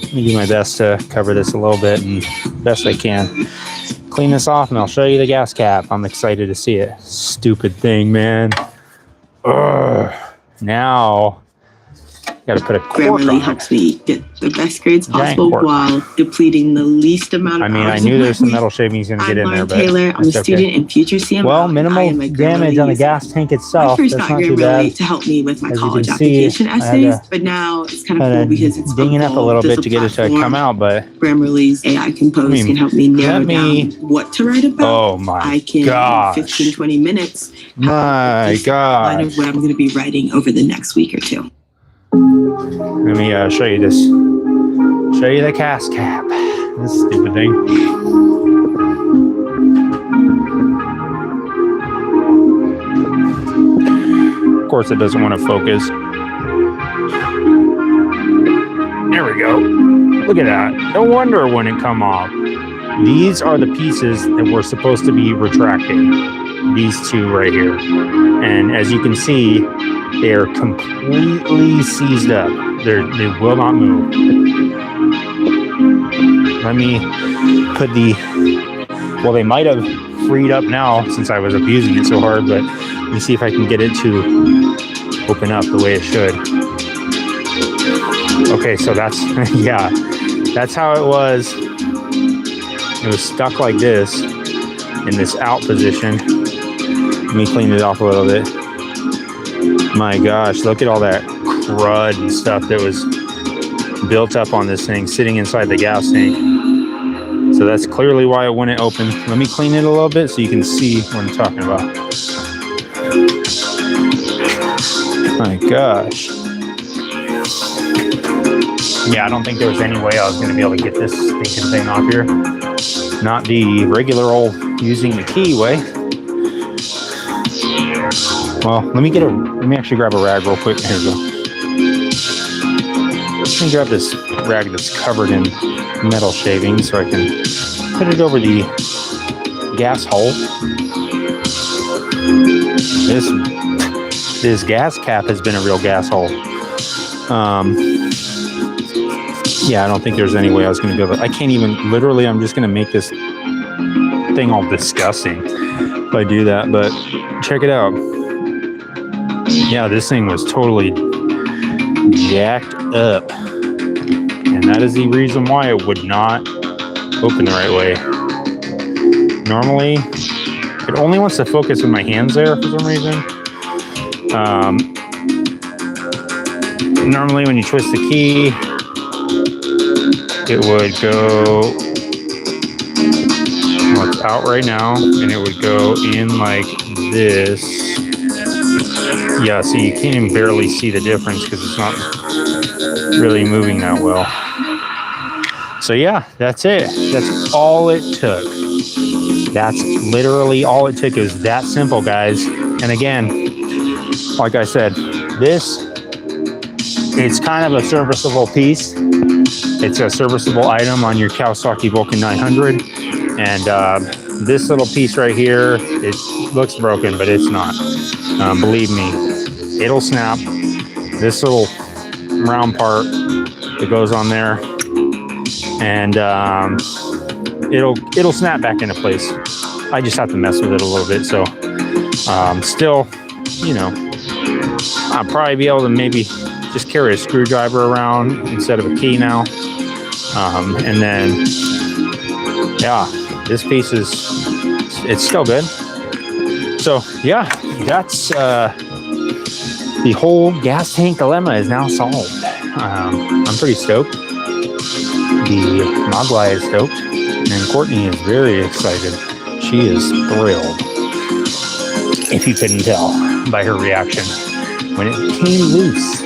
Let me do my best to cover this a little bit and best I can. Clean this off and I'll show you the gas cap. I'm excited to see it. Stupid thing, man. Ugh. Now, gotta put a cork Grammarly on it. helps me get the best grades Giant possible cork. while depleting the least amount of I mean, I hours knew of there's my some metal shavings gonna get in there, I'm but Taylor. I'm a that's student okay. in future CML. Well, and I minimal am a damage Grammarly on the user. gas tank I itself. first That's got not too Grammarly bad. to help me with my As you college can see, application I had essays, to but now it's kind of Kind cool of because it's dinging up a little evolved as bit to get it to platform. come out, but Grammarly's AI Compose I mean, can help me narrow let me- down what to write about. oh my I can, gosh. in 15, 20 minutes, My line God. of what I'm going to be writing over the next week or two. Let me show you this. Show you the gas cap. This stupid thing. Of course, it doesn't want to focus. There we go. Look at that. No wonder when it come off. These are the pieces that we're supposed to be retracting. These two right here. And as you can see, they are completely seized up. They will not move. Let me put well, they might have freed up now since I was abusing it so hard, but let me see if I can get it to open up the way it should. Okay, so that's, yeah, that's how it was. It was stuck like this in this out position. Let me clean it off a little bit. My gosh, look at all that crud and stuff that was built up on this thing sitting inside the gas tank. So that's clearly why it wouldn't open. Let me clean it a little bit so you can see what I'm talking about. My gosh. Yeah, I don't think there was any way I was going to be able to get this stinking thing off here. Not the regular old using the key way. Well, let me actually grab a rag real quick. Here we go. Let me grab this rag that's covered in metal shavings so I can put it over the gas hole. This gas cap has been a real gas hole. Yeah, I don't think there's any way I was going to be able to. I can't even, literally, I'm just going to make this thing all disgusting if I do that, but check it out. Yeah, this thing was totally jacked up. And that is the reason why it would not open the right way. Normally, it only wants to focus in my hands there for some reason. Normally when you twist the key, it would go, well, it's out right now, and it would go in like this. Yeah, so you can't even barely see the difference because it's not really moving that well. So yeah, that's it. That's all it took. That's literally all it took. It was that simple, guys. And again, like I said, it's kind of a serviceable piece. It's a serviceable item on your Kawasaki Vulcan 900. And this little piece right here, it looks broken, but it's not. Believe me, it'll snap. This little round part that goes on there, and it'll snap back into place. I just have to mess with it a little bit. So still, you know, I'll probably be able to maybe just carry a screwdriver around instead of a key now. And then, yeah, this piece it's still good. So yeah, that's the whole gas tank dilemma is now solved. I'm pretty stoked. The Mogwai is stoked, and Courtney is very excited. She is thrilled, if you couldn't tell by her reaction when it came loose.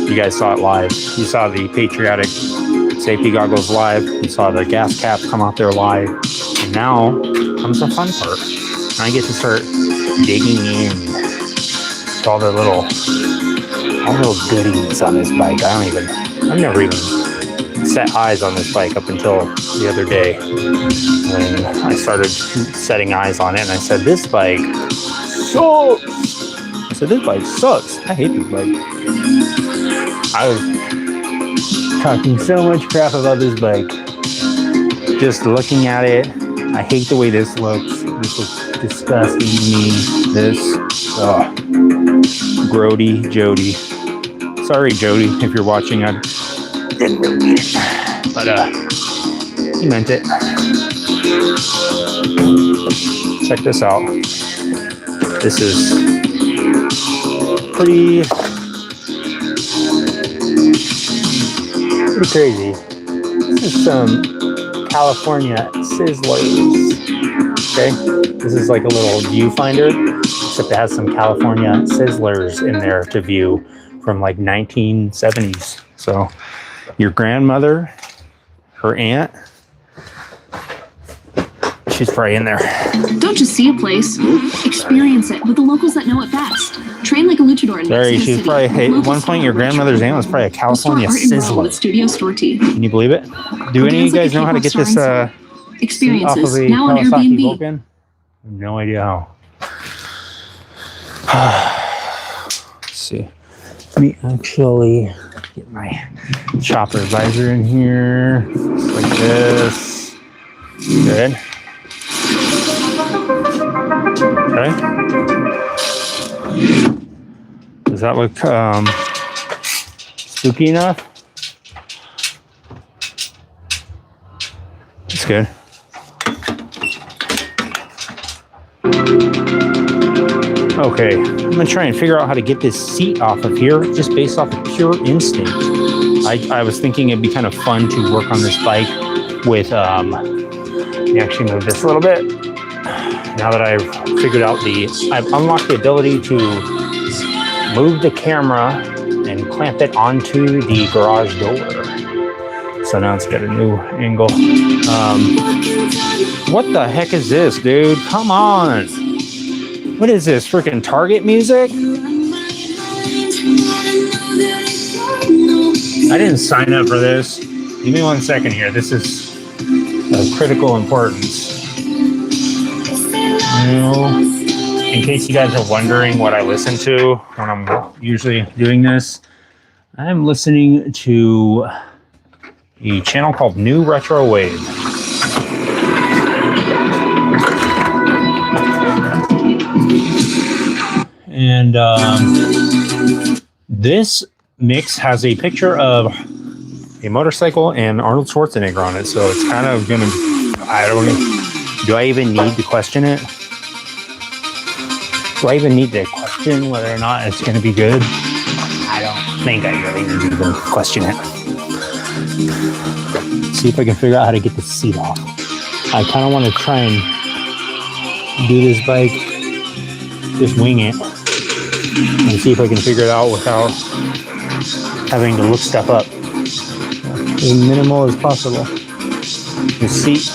You guys saw it live. You saw the patriotic safety goggles live. You saw the gas cap come out there live. And now comes the fun part. I get to start digging in to all the little goodies on this bike. I've never even set eyes on this bike up until the other day when I started setting eyes on it, and I said, this bike sucks. I said, this bike sucks. I hate this bike. I was talking so much crap about this bike. Just looking at it, I hate the way this looks. This looks disgusting to me. This, Grody, Jody. Sorry, Jody, if you're watching. I didn't really mean it, but he meant it. Check this out. This is pretty crazy. This is some California Sizzlers. Okay, this is like a little viewfinder, except it has some California Sizzlers in there to view from like 1970s. So your grandmother, her aunt, she's probably in there. Don't just see a place, experience it with the locals that know it best. Train like a luchador. Sorry, she's probably, hey, at one point your grandmother's aunt was probably a California Sizzler. Studio store tea. Can you believe it? Do any of you guys know how to get this experiences off of a now on Kawasaki Airbnb? Vulcan? I have no idea how. Let's see. Let me actually get my chopper visor in here. Just like this. Good. Okay. Does that look spooky enough? That's good. Okay, I'm gonna try and figure out how to get this seat off of here just based off of pure instinct. I was thinking it'd be kind of fun to work on this bike with, let me actually move this a little bit. Now that I've figured out I've unlocked the ability to move the camera and clamp it onto the garage door. So now it's got a new angle. What the heck is this, dude? Come on. What is this, freaking Target music? I didn't sign up for this. Give me 1 second here. This is of critical importance. In case you guys are wondering what I listen to when I'm usually doing this, I'm listening to a channel called New Retro Wave. And this mix has a picture of a motorcycle and Arnold Schwarzenegger on it, so it's kind of gonna, do I even need to question it? Do I even need to question whether or not it's gonna be good? I don't think I really need to question it. See if I can figure out how to get the seat off. I kind of want to try and do this bike, just wing it, and see if I can figure it out without having to look stuff up. As minimal as possible. The seat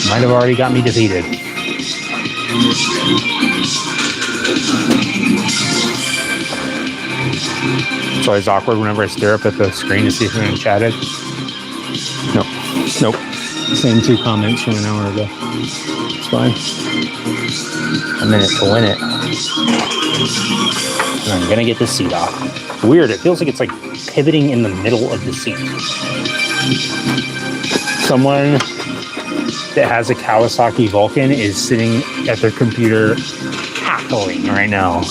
might have already got me defeated. It's always awkward whenever I stare up at the screen to see if anyone chatted. Nope. Same 2 comments from an hour ago. It's fine. A minute to win it. And I'm gonna get the seat off. Weird, it feels like it's like pivoting in the middle of the seat. Someone that has a Kawasaki Vulcan is sitting at their computer cackling right now.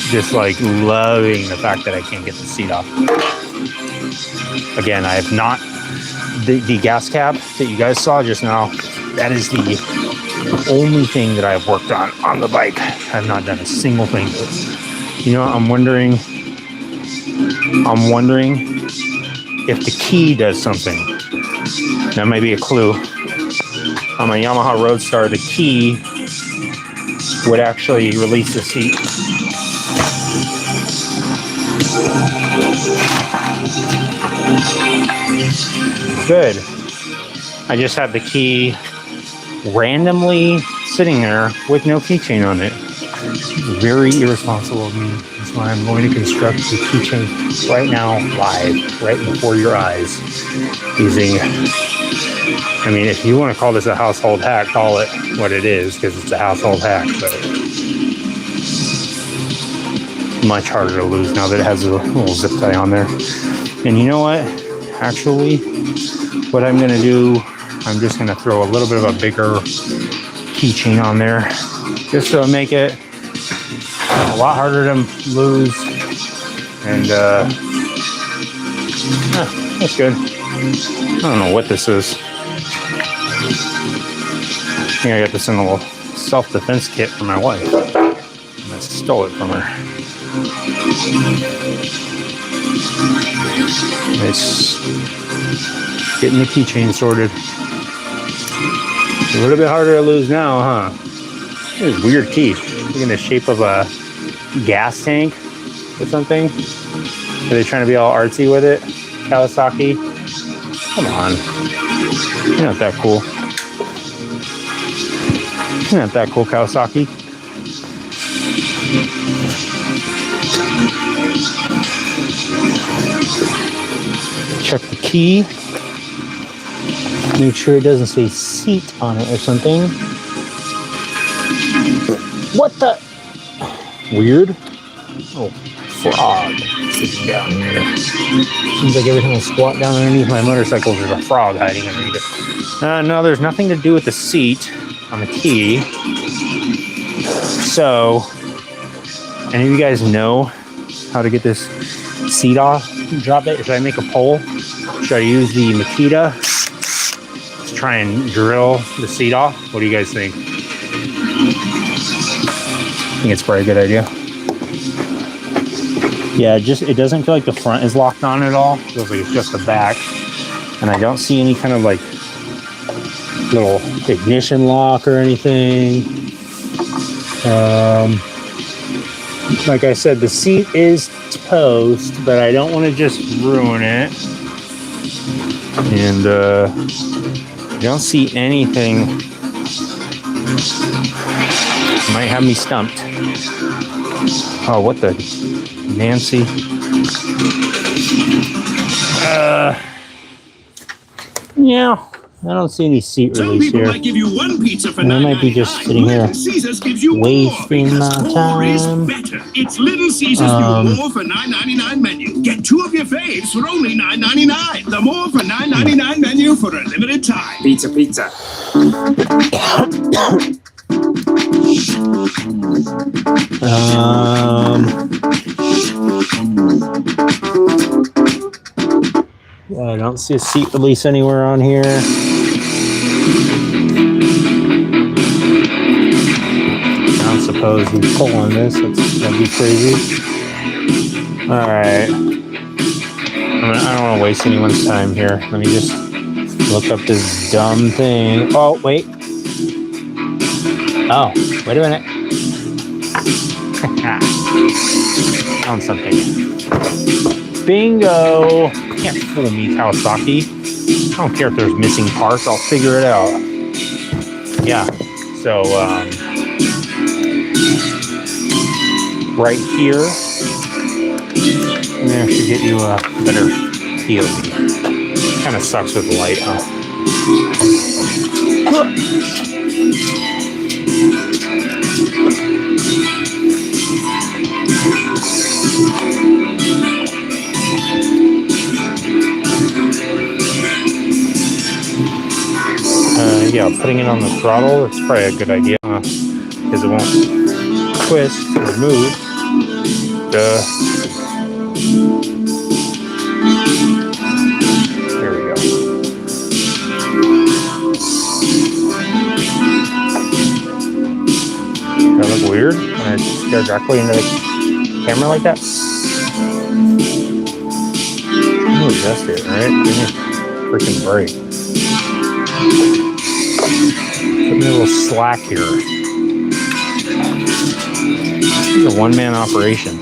Just like loving the fact that I can't get the seat off. Again, I have not, the gas cap that you guys saw just now, that is the only thing that I've worked on the bike. I've not done a single thing. You know, I'm wondering if the key does something. That might be a clue. On my Yamaha Roadstar, the key would actually release the seat. Good. I just have the key randomly sitting there with no keychain on it. Very irresponsible of me. That's why I'm going to construct the keychain right now, live, right before your eyes, using, I mean, if you want to call this a household hack, call it what it is, because it's a household hack, but much harder to lose now that it has a little zip tie on there. And you know what? Actually, what I'm going to do, I'm just going to throw a little bit of a bigger keychain on there, just to make it a lot harder to lose. And that's good. I don't know what this is. I think I got this in a little self-defense kit for my wife. And I stole it from her. It's getting the keychain sorted. A little bit harder to lose now, huh? This is weird key. Look in the shape of a gas tank or something. Are they trying to be all artsy with it? Kawasaki? Come on. You're not that cool. You're not that cool, Kawasaki. Check the key. Make sure it doesn't say seat on it or something. What the? Weird. Oh, frog sitting down here. Seems like every time I squat down underneath my motorcycle, there's a frog hiding underneath it. No, there's nothing to do with the seat on the key. So, any of you guys know how to get this seat off? Drop it. Should I make a pole? Should I use the Makita to try and drill the seat off? What do you guys think? I think it's probably a good idea. Yeah, it doesn't feel like the front is locked on at all. It feels like it's just the back. And I don't see any kind of like little ignition lock or anything. Like I said, the seat is toast, but I don't want to just ruin it. And I don't see anything. Might have me stumped. Oh, what the Nancy? Yeah, I don't see any seat release here. Give you one pizza for and I might be just sitting here wasting my time. It's Little Caesars new more for $9.99 menu. Get two of your faves for only $9.99. The more for $9.99 menu for a limited time. Pizza. I don't see a seat release anywhere on here. I don't suppose you pull on this. That'd be crazy. All right. I don't want to waste anyone's time here. Let me just look up this dumb thing. Oh, wait. Oh, wait a minute. Found something. Bingo! Can't fool me, Kawasaki. I don't care if there's missing parts. I'll figure it out. Yeah. So, right here. And there should get you a better POV. Kind of sucks with the light, huh? Yeah, putting it on the throttle, it's probably a good idea, because it won't twist or move. There we go. Does that look weird when I stare directly into the camera like that? I'm gonna adjust it, right? Give me a freaking break. Put me a little slack here. This is a one-man operation.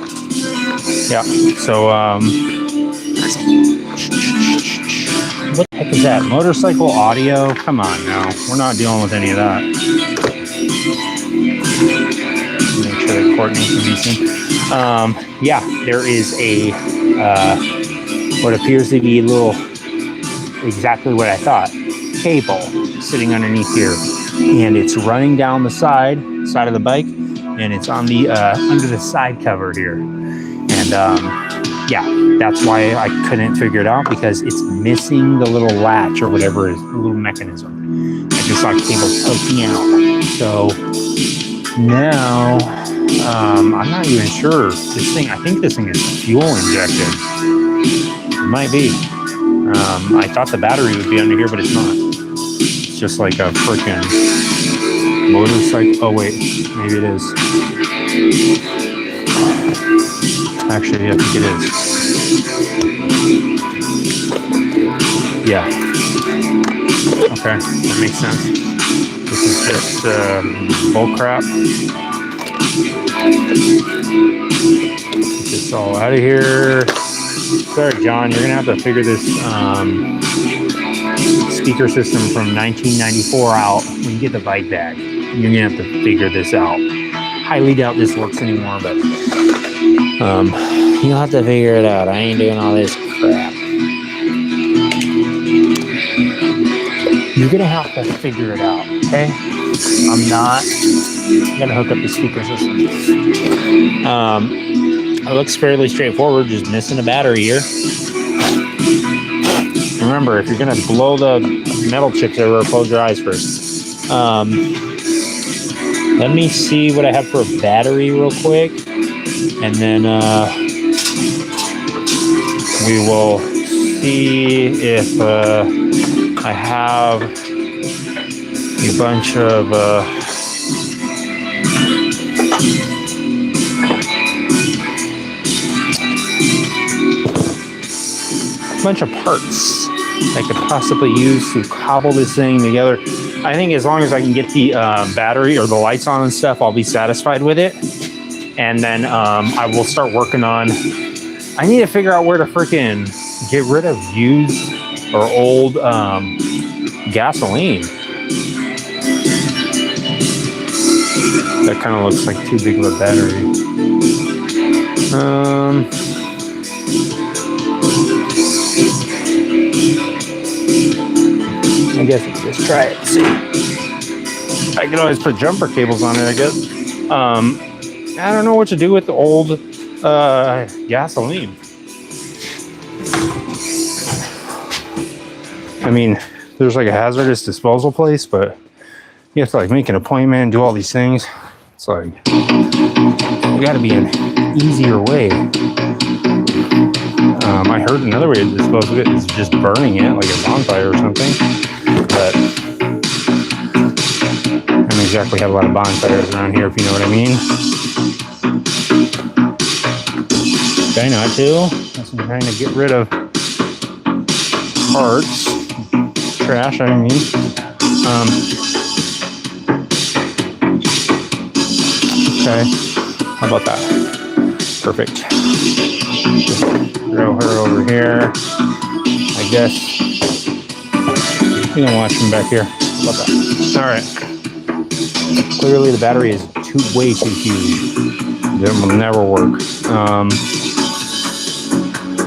Yeah, so What the heck is that? Motorcycle audio? Come on now. We're not dealing with any of that. Make sure that Courtney can be seen. Yeah, there is a what appears to be a little, exactly what I thought, cable sitting underneath here, and it's running down the side of the bike, and it's on the under the side cover here, and yeah, that's why I couldn't figure it out, because it's missing the little latch or whatever is the little mechanism. I just saw cable poking out. So now I'm not even sure. This thing, I think this thing is fuel injected. It might be. I thought the battery would be under here, but it's not. It's just like a freaking motorcycle. Oh wait, maybe it is. Actually, I think it is. Yeah. Okay, that makes sense. This is just bull crap. Get this all out of here. Sorry, John, you're gonna have to figure this speaker system from 1994 out when you get the bike back. You're gonna have to figure this out. Highly doubt this works anymore, but you'll have to figure it out. I ain't doing all this crap. You're gonna have to figure it out, okay? I'm not gonna hook up the speaker system. It looks fairly straightforward, just missing a battery here. Remember, if you're gonna blow the metal chips over, close your eyes first. Let me see what I have for a battery real quick, and then we will see if I have a bunch of parts I could possibly use to cobble this thing together. I think as long as I can get the battery or the lights on and stuff, I'll be satisfied with it. And then I will start working on, I need to figure out where to freaking get rid of used or old gasoline. That kind of looks like too big of a battery. I guess let's just try it. See, I can always put jumper cables on it, I guess. I don't know what to do with the old gasoline. I mean, there's like a hazardous disposal place, but you have to like make an appointment and do all these things. It's like, there gotta be an easier way. I heard another way to dispose of it is just burning it like a bonfire or something. But I don't exactly have a lot of bonfires around here, if you know what I mean. Try not to. I'm trying to get rid of parts. Trash, I mean. Okay. How about that? Perfect. Just throw her over here. I guess you can watch from back here. How about that? All right. Clearly the battery is way too huge. That will never work.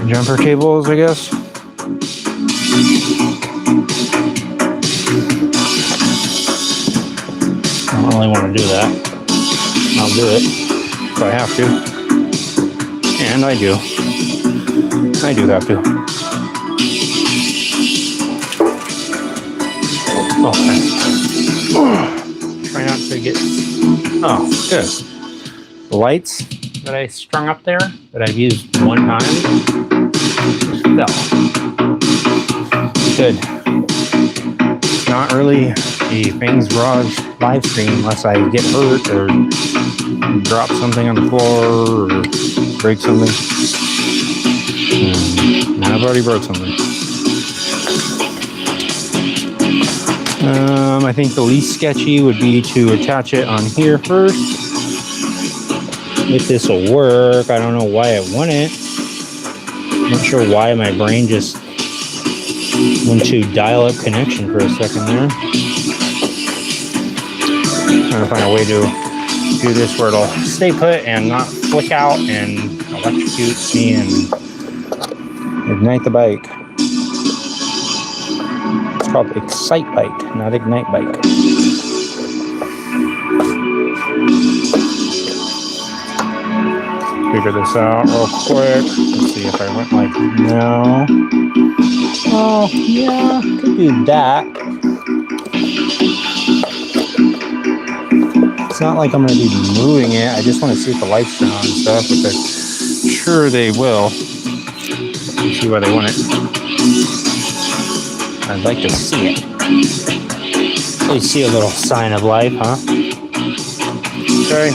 Jumper cables, I guess. I don't really want to do that. I'll do it if I have to. And I do. I do have to. Okay. Try not to get... Oh, good. The lights that I strung up there, that I've used one time, fell. Good. It's not really a Fang's Garage live stream unless I get hurt or drop something on the floor or break something. I've already broke something. I think the least sketchy would be to attach it on here first. If this will work, I don't know why it wouldn't. I'm not sure why my brain just Went to dial-up connection for a second there. Trying to find a way to do this where it'll stay put and not flick out and electrocute me and ignite the bike. It's called Excite Bike, not Ignite Bike. Figure this out real quick. Let's see if I went like no. Oh, yeah, could do that. It's not like I'm going to be moving it. I just want to see if the lights turn on and stuff, which I'm sure they will. Let's see why they want it. I'd like to see it. So you see a little sign of life, huh? Okay.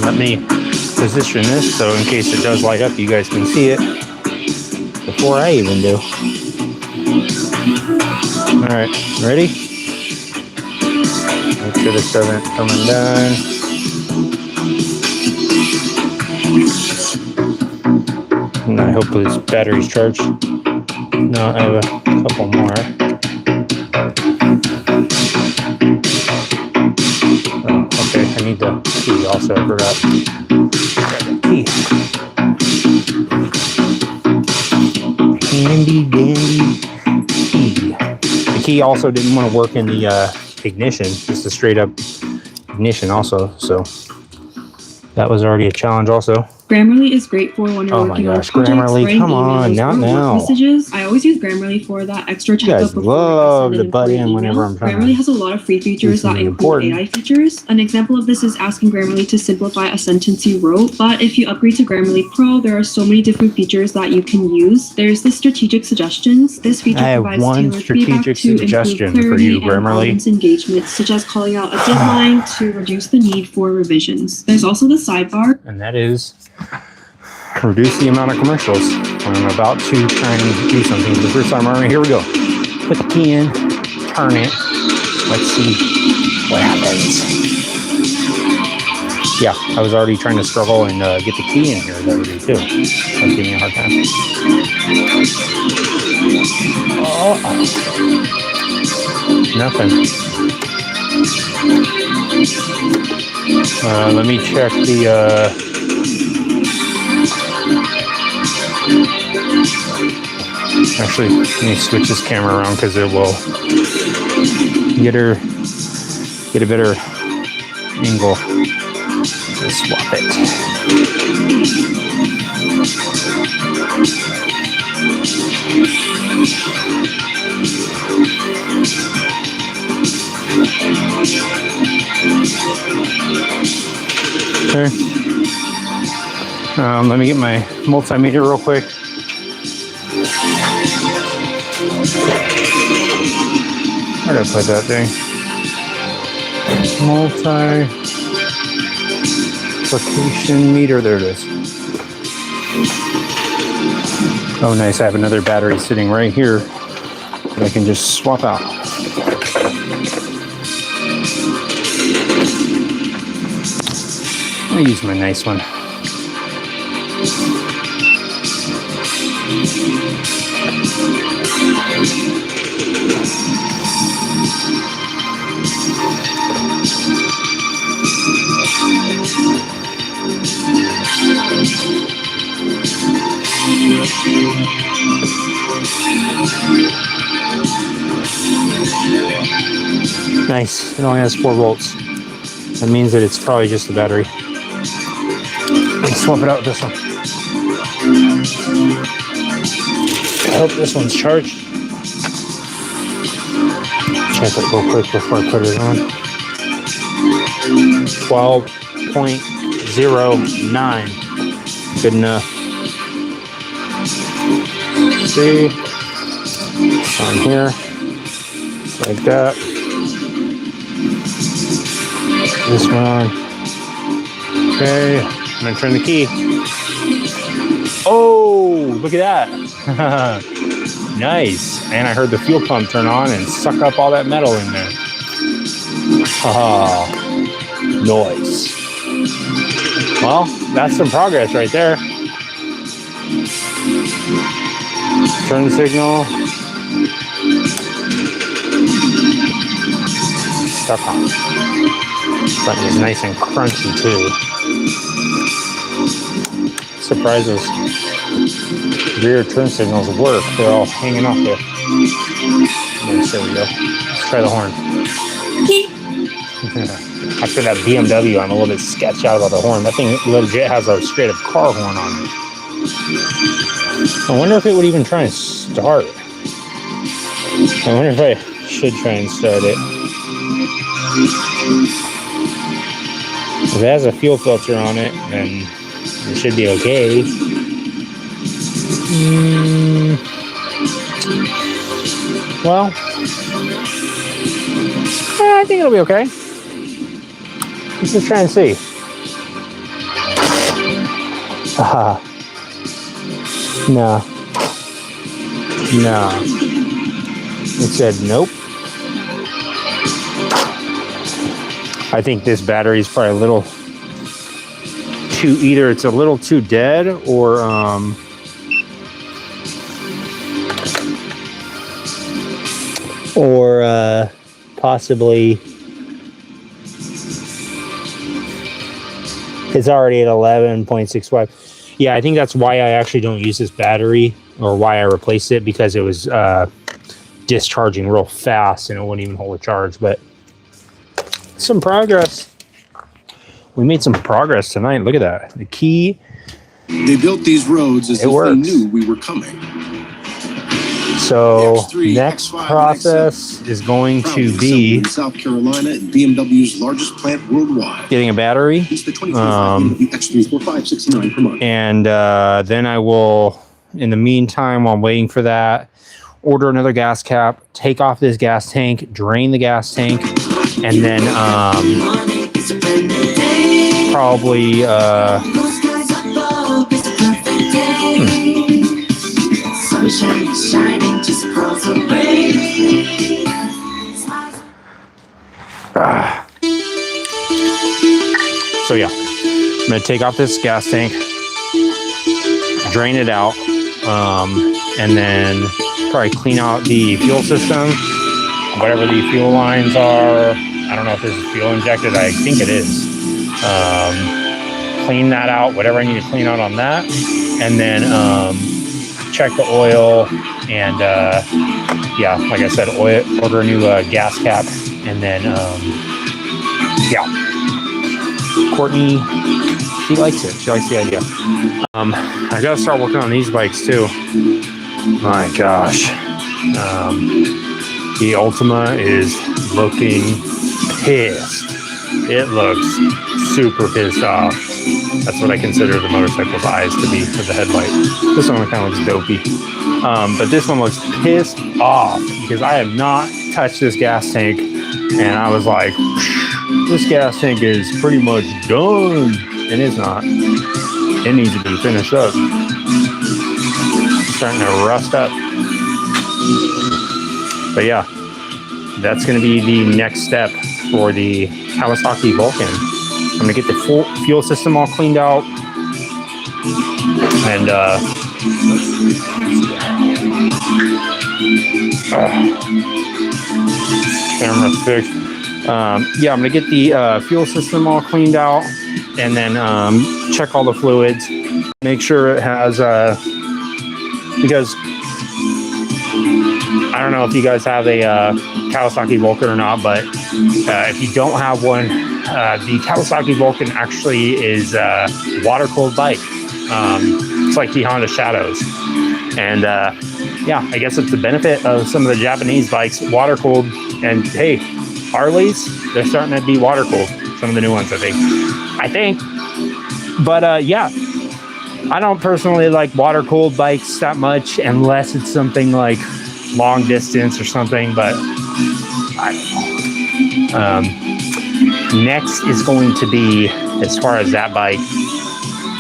Let me position this so in case it does light up, you guys can see it before I even do. All right, ready? Make sure this doesn't come undone. And I hope this battery's charged. No, I have a couple more. Oh, okay, I need the key also, I forgot. Grab the key. Handy dandy key. The key also didn't want to work in the ignition, just a straight up ignition also, so that was already a challenge also. Grammarly is great for when you're working on projects, Grammarly, writing come on, emails, not or work now. messages. I always use Grammarly for that extra You guys checkup love to butt in whenever I'm trying Grammarly to has a lot of free features that include AI features. An example of this is asking Grammarly to simplify a sentence you wrote. But if you upgrade to Grammarly Pro, there are so many different features that you can use. There's the strategic suggestions. This feature I have provides one tailored feedback strategic to improve suggestion for clarity you, and Grammarly. audience engagement, such as calling out a deadline to reduce the need for revisions. There's also the sidebar. And that is reduce the amount of commercials when I'm about to try and do something for the first time. All right, here we go. Put the key in, turn it. Let's see what happens. Yeah, I was already trying to struggle and get the key in here the other day too. That was giving me a hard time. Oh, nothing. Let me check the actually, let me switch this camera around because it will get a better angle. Let's swap it. Okay. Let me get my multimeter real quick. Where did I put that thing? Multi-application meter. There it is. Oh, nice. I have another battery sitting right here that I can just swap out. I'll use my nice one. Nice. It only has 4 volts. That means that it's probably just the battery. Let's swap it out with this one. I hope this one's charged. Check it real quick before I put it on. 12.09. Good enough. See? It's on here. Just like that. This one on. Okay. I'm gonna turn the key. Oh, look at that. Nice. And I heard the fuel pump turn on and suck up all that metal in there. Ah, noise. Well, that's some progress right there. Turn signal. Stuck on. Button is nice and crunchy too. Surprises. Rear turn signals work. They're all hanging off there. There we go. Let's try the horn. After that BMW, I'm a little bit sketched out about the horn. That thing legit has a straight up car horn on it. I wonder if it would even try and start. I wonder if I should try and start it. If it has a fuel filter on it, then it should be okay. Well, I think it'll be okay. Let's just try and see. No. No. It said nope. I think this battery is probably a little too, either it's a little too dead or possibly it's already at 11.65. Yeah, I think that's why I actually don't use this battery, or why I replaced it, because it was discharging real fast and it wouldn't even hold a charge. But some progress. We made some progress tonight. Look at that. The key. They built these roads as if they knew we were coming. So next process is going to be South Carolina, BMW's largest plant worldwide. Getting a battery. X34569 per month. And then I will, in the meantime, while I'm waiting for that, order another gas cap, take off this gas tank, drain the gas tank, and then probably so yeah, I'm gonna take off this gas tank, drain it out, and then probably clean out the fuel system, whatever the fuel lines are. I don't know if this is fuel injected. I think it is. Clean that out, whatever I need to clean out on that, and then check the oil, and yeah, like I said, order a new gas cap, and then yeah, Courtney, she likes it. She likes the idea. I gotta start working on these bikes too. My gosh, the Ultima is looking pissed. It looks super pissed off. That's what I consider the motorcycle's eyes to be, for the headlight. This one kind of looks dopey. But this one looks pissed off because I have not touched this gas tank. And I was like, this gas tank is pretty much done. And it's not. It needs to be finished up. It's starting to rust up. But yeah, that's going to be the next step for the Kawasaki Vulcan. I'm gonna get the full fuel system all cleaned out, and camera fixed. Yeah, I'm gonna get the fuel system all cleaned out, and then check all the fluids, make sure it has because I don't know if you guys have a Kawasaki Vulcan or not, but if you don't have one, the Kawasaki Vulcan actually is a water-cooled bike. It's like the Honda Shadows. And yeah, I guess it's the benefit of some of the Japanese bikes, water-cooled. And hey, Harleys, they're starting to be water-cooled. Some of the new ones, I think. But yeah, I don't personally like water-cooled bikes that much unless it's something like long distance or something, but I don't know. Next is going to be, as far as that bike,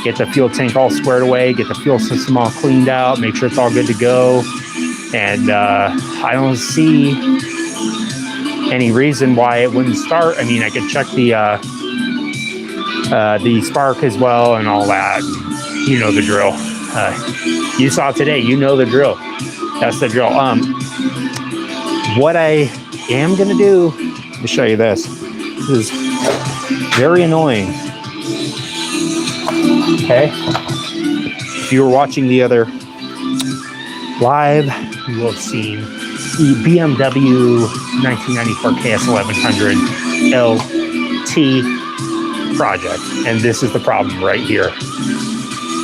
get the fuel tank all squared away, get the fuel system all cleaned out, make sure it's all good to go. And I don't see any reason why it wouldn't start. I mean, I could check the spark as well and all that. You know the drill. You saw today, you know the drill. That's the drill. What I am gonna do, let me show you this. This is very annoying. Okay. If you were watching the other live, you will have seen the BMW 1994 KS1100 LT project. And this is the problem right here.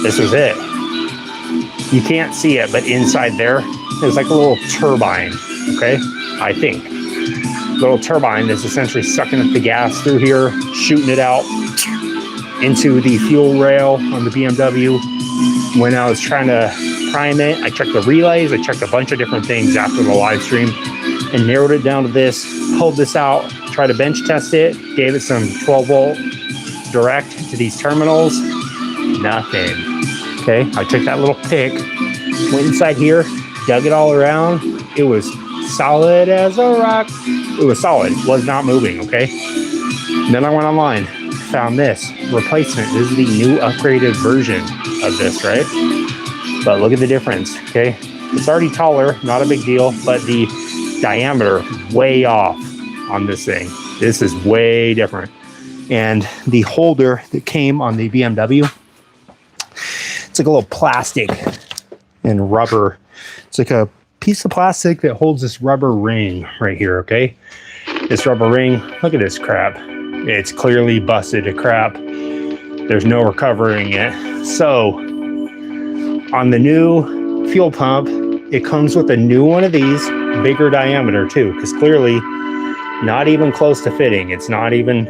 This was it. You can't see it, but inside there's like a little turbine, okay? I think. Little turbine that's essentially sucking up the gas through here, shooting it out into the fuel rail on the BMW. When I was trying to prime it, I checked the relays, I checked a bunch of different things after the live stream and narrowed it down to this, pulled this out, tried to bench test it, gave it some 12 volt direct to these terminals, nothing. Okay, I took that little pick, went inside here, dug it all around. It was solid as a rock. It was solid, it was not moving, okay? And then I went online, found this replacement. This is the new upgraded version of this, right? But look at the difference, okay? It's already taller, not a big deal, but the diameter way off on this thing. This is way different. And the holder that came on the BMW, it's like a little plastic and rubber. It's like a piece of plastic that holds this rubber ring right here, okay? This rubber ring, look at this crap. It's clearly busted to crap. There's no recovering it. So on the new fuel pump, it comes with a new one of these, bigger diameter too, because clearly not even close to fitting. It's not even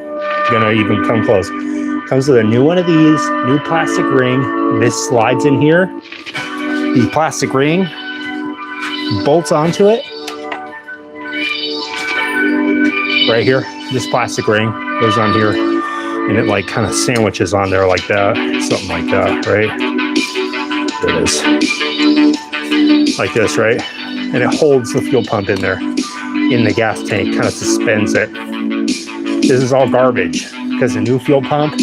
gonna even come close. Comes with a new one of these, new plastic ring. This slides in here. The plastic ring bolts onto it. Right here, this plastic ring goes on here and it like kind of sandwiches on there like that, something like that, right? There it is. Like this, right? And it holds the fuel pump in there, in the gas tank, kind of suspends it. This is all garbage because the new fuel pump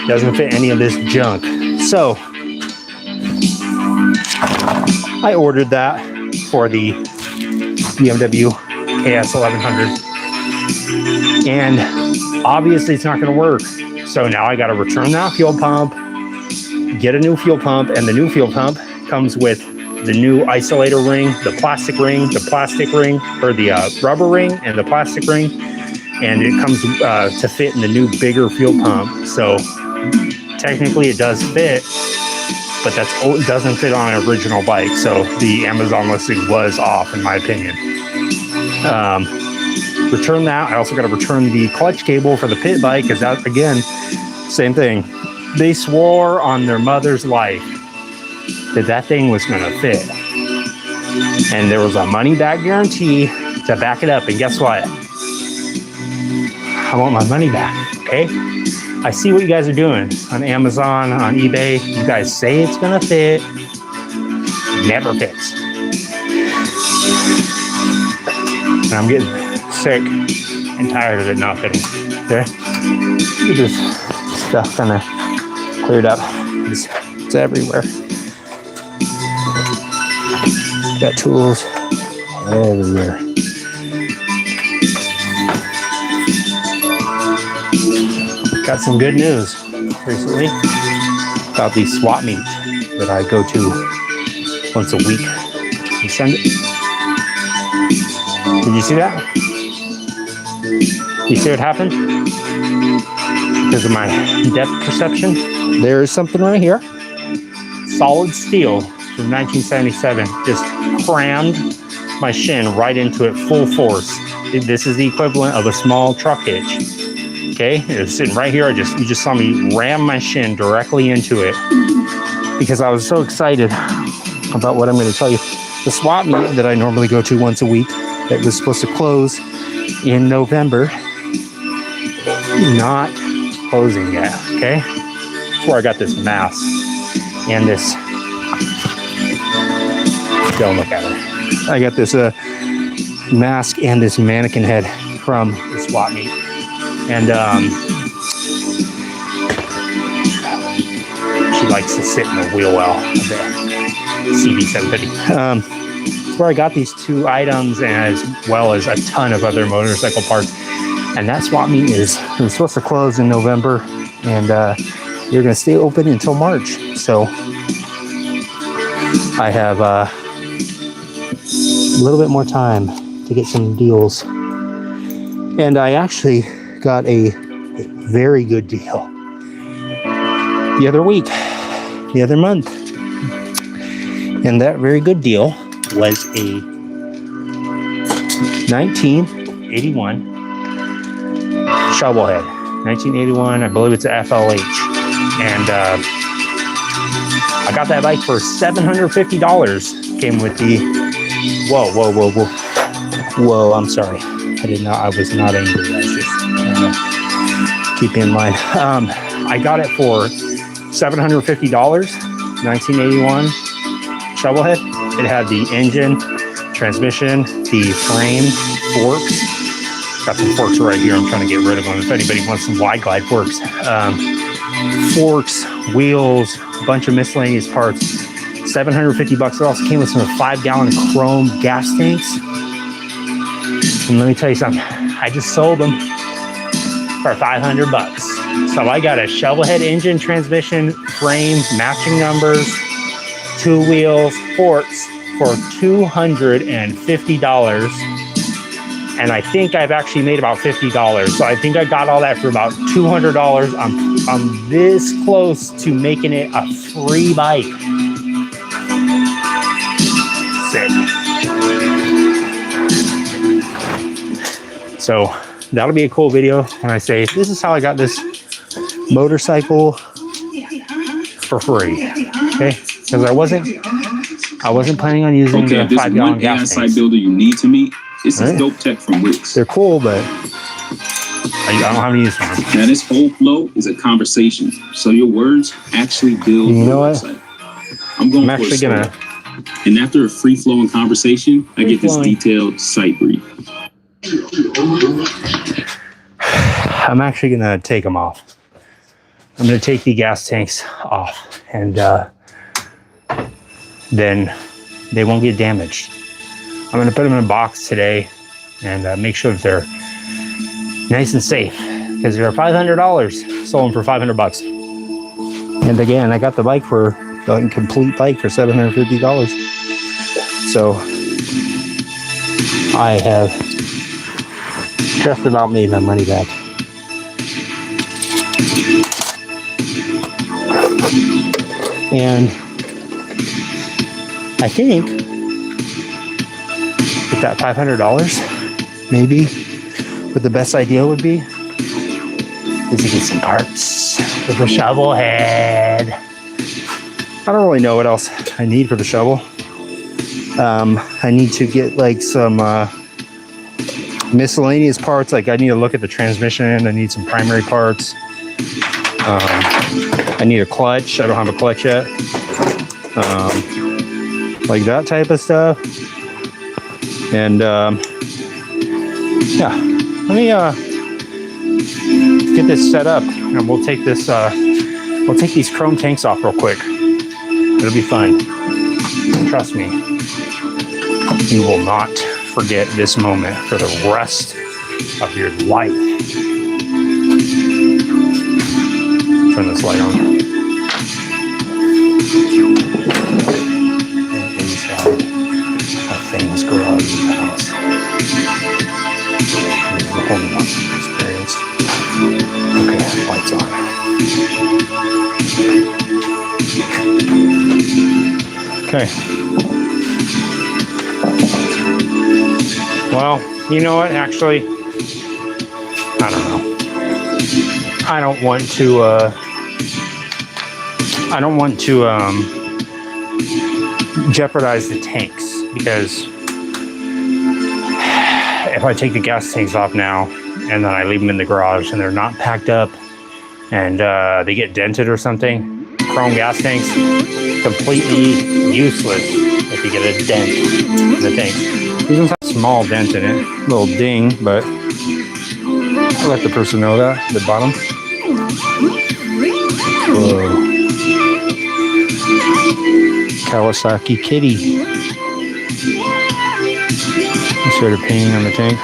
doesn't fit any of this junk. So I ordered that for the BMW KS1100. And obviously it's not going to work. So now I got to return that fuel pump, get a new fuel pump, and the new fuel pump comes with the new isolator ring, the plastic ring, or the rubber ring and the plastic ring. And it comes to fit in the new bigger fuel pump. So technically it does fit, but it doesn't fit on an original bike. So the Amazon listing was off in my opinion. Return that. I also got to return the clutch cable for the pit bike because that, again, same thing. They swore on their mother's life that thing was going to fit. And there was a money back guarantee to back it up. And guess what? I want my money back, okay? I see what you guys are doing on Amazon, on eBay. You guys say it's going to fit. Never fits. And I'm getting sick and tired of it not fitting. Okay, look at this stuff kind of cleared up. It's everywhere. Got tools everywhere. Got some good news recently about the swap meet that I go to once a week on Sunday. Did you see that? You see what happened? Because of my depth perception, there is something right here. Solid steel from 1977. Just crammed my shin right into it full force. This is the equivalent of a small truck hitch. Okay, it was sitting right here. You just saw me ram my shin directly into it because I was so excited about what I'm going to tell you. The swap meet that I normally go to once a week that was supposed to close in November, not closing yet, okay? That's where I got this mask and this, don't look at her. I got this mask and this mannequin head from the swap meet. And she likes to sit in the wheel well of the CB750. where I got these 2 items, and as well as a ton of other motorcycle parts. And that swap meet is supposed to close in November, and you're going to stay open until March. So I have a little bit more time to get some deals. And I actually got a very good deal the other month. And that very good deal was a 1981 shovelhead. 1981, I believe it's a FLH. And I got that bike for $750. Came with the, whoa, I'm sorry. I was not angry. I was just keep in mind. I got it for $750, 1981 shovelhead. It had the engine, transmission, the frame, forks. Got some forks right here. I'm trying to get rid of them. If anybody wants some wide glide forks. Forks, wheels, a bunch of miscellaneous parts. $750. It also came with some 5-gallon chrome gas tanks. And let me tell you something. I just sold them for $500. So I got a shovelhead engine, transmission, frame, matching numbers, 2 wheels, forks for $250. And I think I've actually made about $50. So I think I got all that for about $200. I'm this close to making it a free bike. Sick. So that'll be a cool video when I say, this is how I got this motorcycle for free. Okay? Because I wasn't planning on using the 5-gallon gas tanks. Side builder you need to meet. This is dope tech from Wix. They're cool, but I don't have any use for them. Now this whole flow is a conversation, so your words actually build your website. I'm actually gonna. And after a free flowing conversation, I get this detailed site brief. I'm actually gonna take them off. I'm gonna take the gas tanks off, and then they won't get damaged. I'm gonna put them in a box today and make sure that they're nice and safe, because they're $500. Sold them for $500. And again, I got the bike for the complete bike for $750. So I have just about made my money back. And I think with that $500, maybe what the best idea would be is to get some parts for the shovel head. I don't really know what else I need for the shovel. I need to get like some miscellaneous parts. Like I need to look at the transmission. I need some primary parts. I need a clutch. I don't have a clutch yet. Like that type of stuff. And yeah, let me get this set up, and we'll take this. We'll take these chrome tanks off real quick. It'll be fun. Trust me. You will not forget this moment for the rest of your life. Turn this light on. Inside of Fang's garage house. The home experience. Okay, lights on. Okay. Well, you know what? Actually, I don't know. I don't want to jeopardize the tanks, because if I take the gas tanks off now and then I leave them in the garage and they're not packed up and they get dented or something, chrome gas tanks, completely useless if you get a dent in the tank. Even have a small dent in it, a little ding, but I'll let the person know that at the bottom. Whoa. Kawasaki Kitty. started painting on the tank.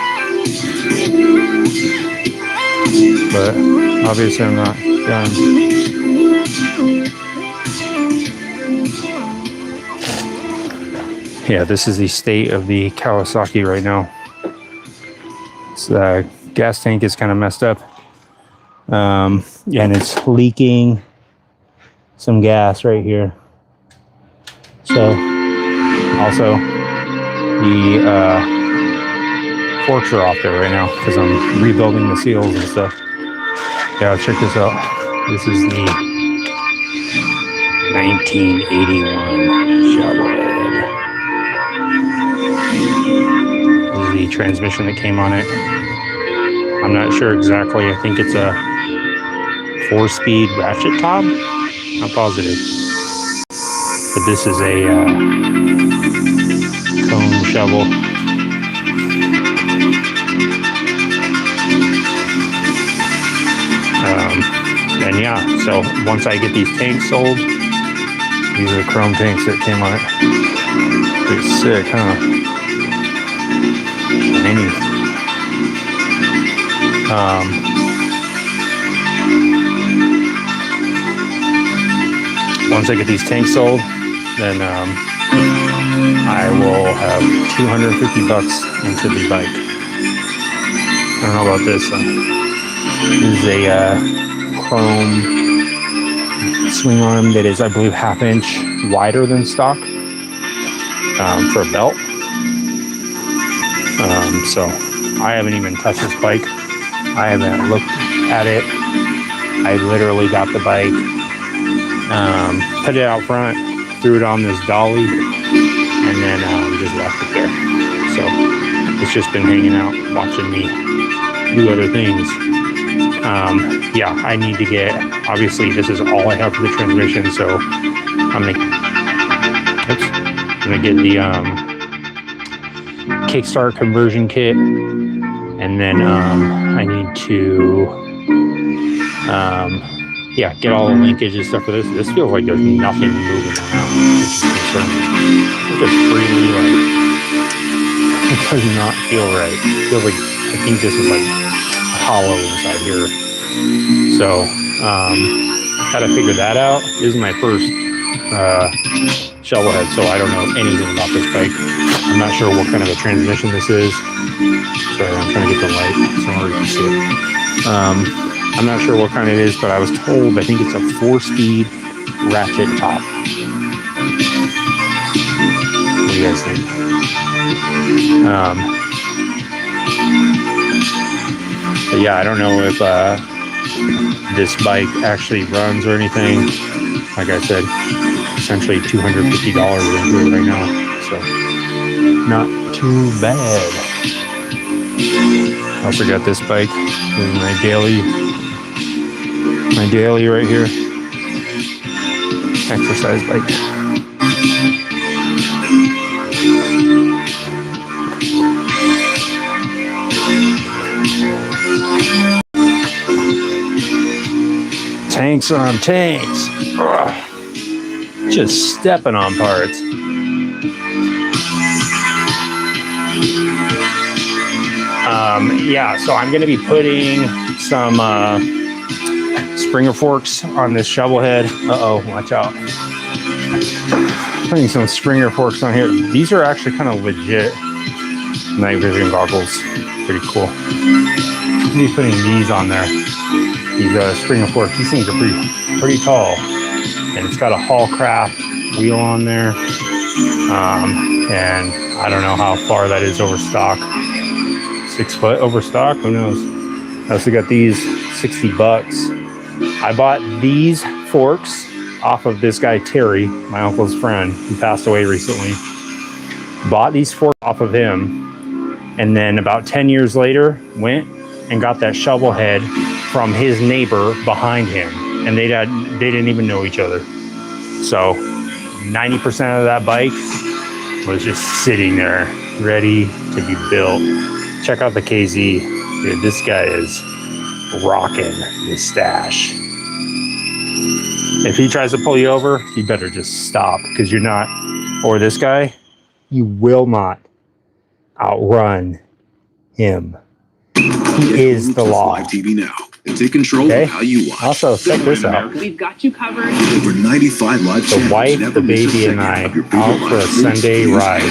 But obviously I'm not done. Yeah, this is the state of the Kawasaki right now. So the gas tank is kind of messed up. And it's leaking some gas right here. So also the forks are off there right now because I'm rebuilding the seals and stuff. Yeah, check this out. This is the 1981 shovelhead. This is the transmission that came on it. I'm not sure exactly. I think it's a 4-speed ratchet top. Not positive. But this is a cone shovel. And yeah, so once I get these tanks sold, these are the chrome tanks that came on it. Pretty sick, huh? Shiny. Once I get these tanks sold, then I will have 250 bucks into the bike. I don't know about this. This is a chrome swing arm that is, I believe, 1/2 inch wider than stock for a belt. So I haven't even touched this bike. I haven't looked at it. I literally got the bike, put it out front, threw it on this dolly, and then just left it there. So it's just been hanging out, watching me do other things. Yeah, I need to get, obviously this is all I have for the transmission, so I'm gonna get the Kickstart conversion kit, and then I need to yeah, get all the linkage and stuff for this. This feels like there's nothing moving around, which is concerning. It just freely, like, it does not feel right. It feels like, I think this is like hollow inside here. So, gotta figure that out. This is my first shovelhead, so I don't know anything about this bike. I'm not sure what kind of a transmission this is. Sorry, I'm trying to get the light so hard to see it. I'm not sure what kind it is, but I was told I think it's a 4-speed ratchet top. What do you guys think? But yeah, I don't know if this bike actually runs or anything. Like I said, essentially $250 into it right now, so not too bad. I also got this bike. This is my daily right here. Exercise bike. Tanks on tanks. Ugh. Just stepping on parts. Yeah, so I'm going to be putting some Springer forks on this shovel head. Uh-oh, watch out. Putting some Springer forks on here. These are actually kind of legit night vision goggles. Pretty cool. I'm going to be putting these on there. These Springer forks. These things are pretty tall. And it's got a Hallcraft wheel on there. And I don't know how far that is over stock. 6 foot over stock, who knows? I also got these, 60 bucks. I bought these forks off of this guy, Terry, my uncle's friend, who passed away recently. Bought these forks off of him. And then about 10 years later, went and got that shovel head from his neighbor behind him. And they didn't even know each other. So 90% of that bike was just sitting there, ready to be built. Check out the KZ. Dude, this guy is rocking his stash. If he tries to pull you over, you better just stop, because you're not, or this guy, you will not outrun him. He is the law. Live TV now. And take control of how you watch. Also, check this out. We've got you covered. Over 95 live channels. The wife, the baby, and I out for a Sunday ride.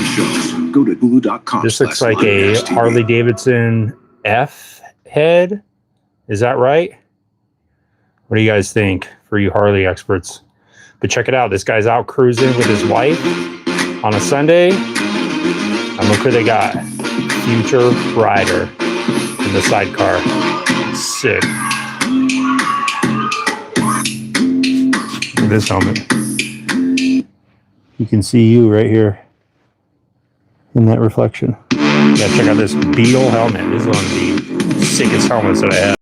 Go to hulu.com. This looks like a Harley Davidson F head. Is that right? What do you guys think, for you Harley experts? But check it out. This guy's out cruising with his wife on a Sunday. And look who they got. Future rider in the sidecar. Sick. Look at this helmet. You can see you right here in that reflection. Yeah, check out this Beetle helmet. This is one of the sickest helmets that I have.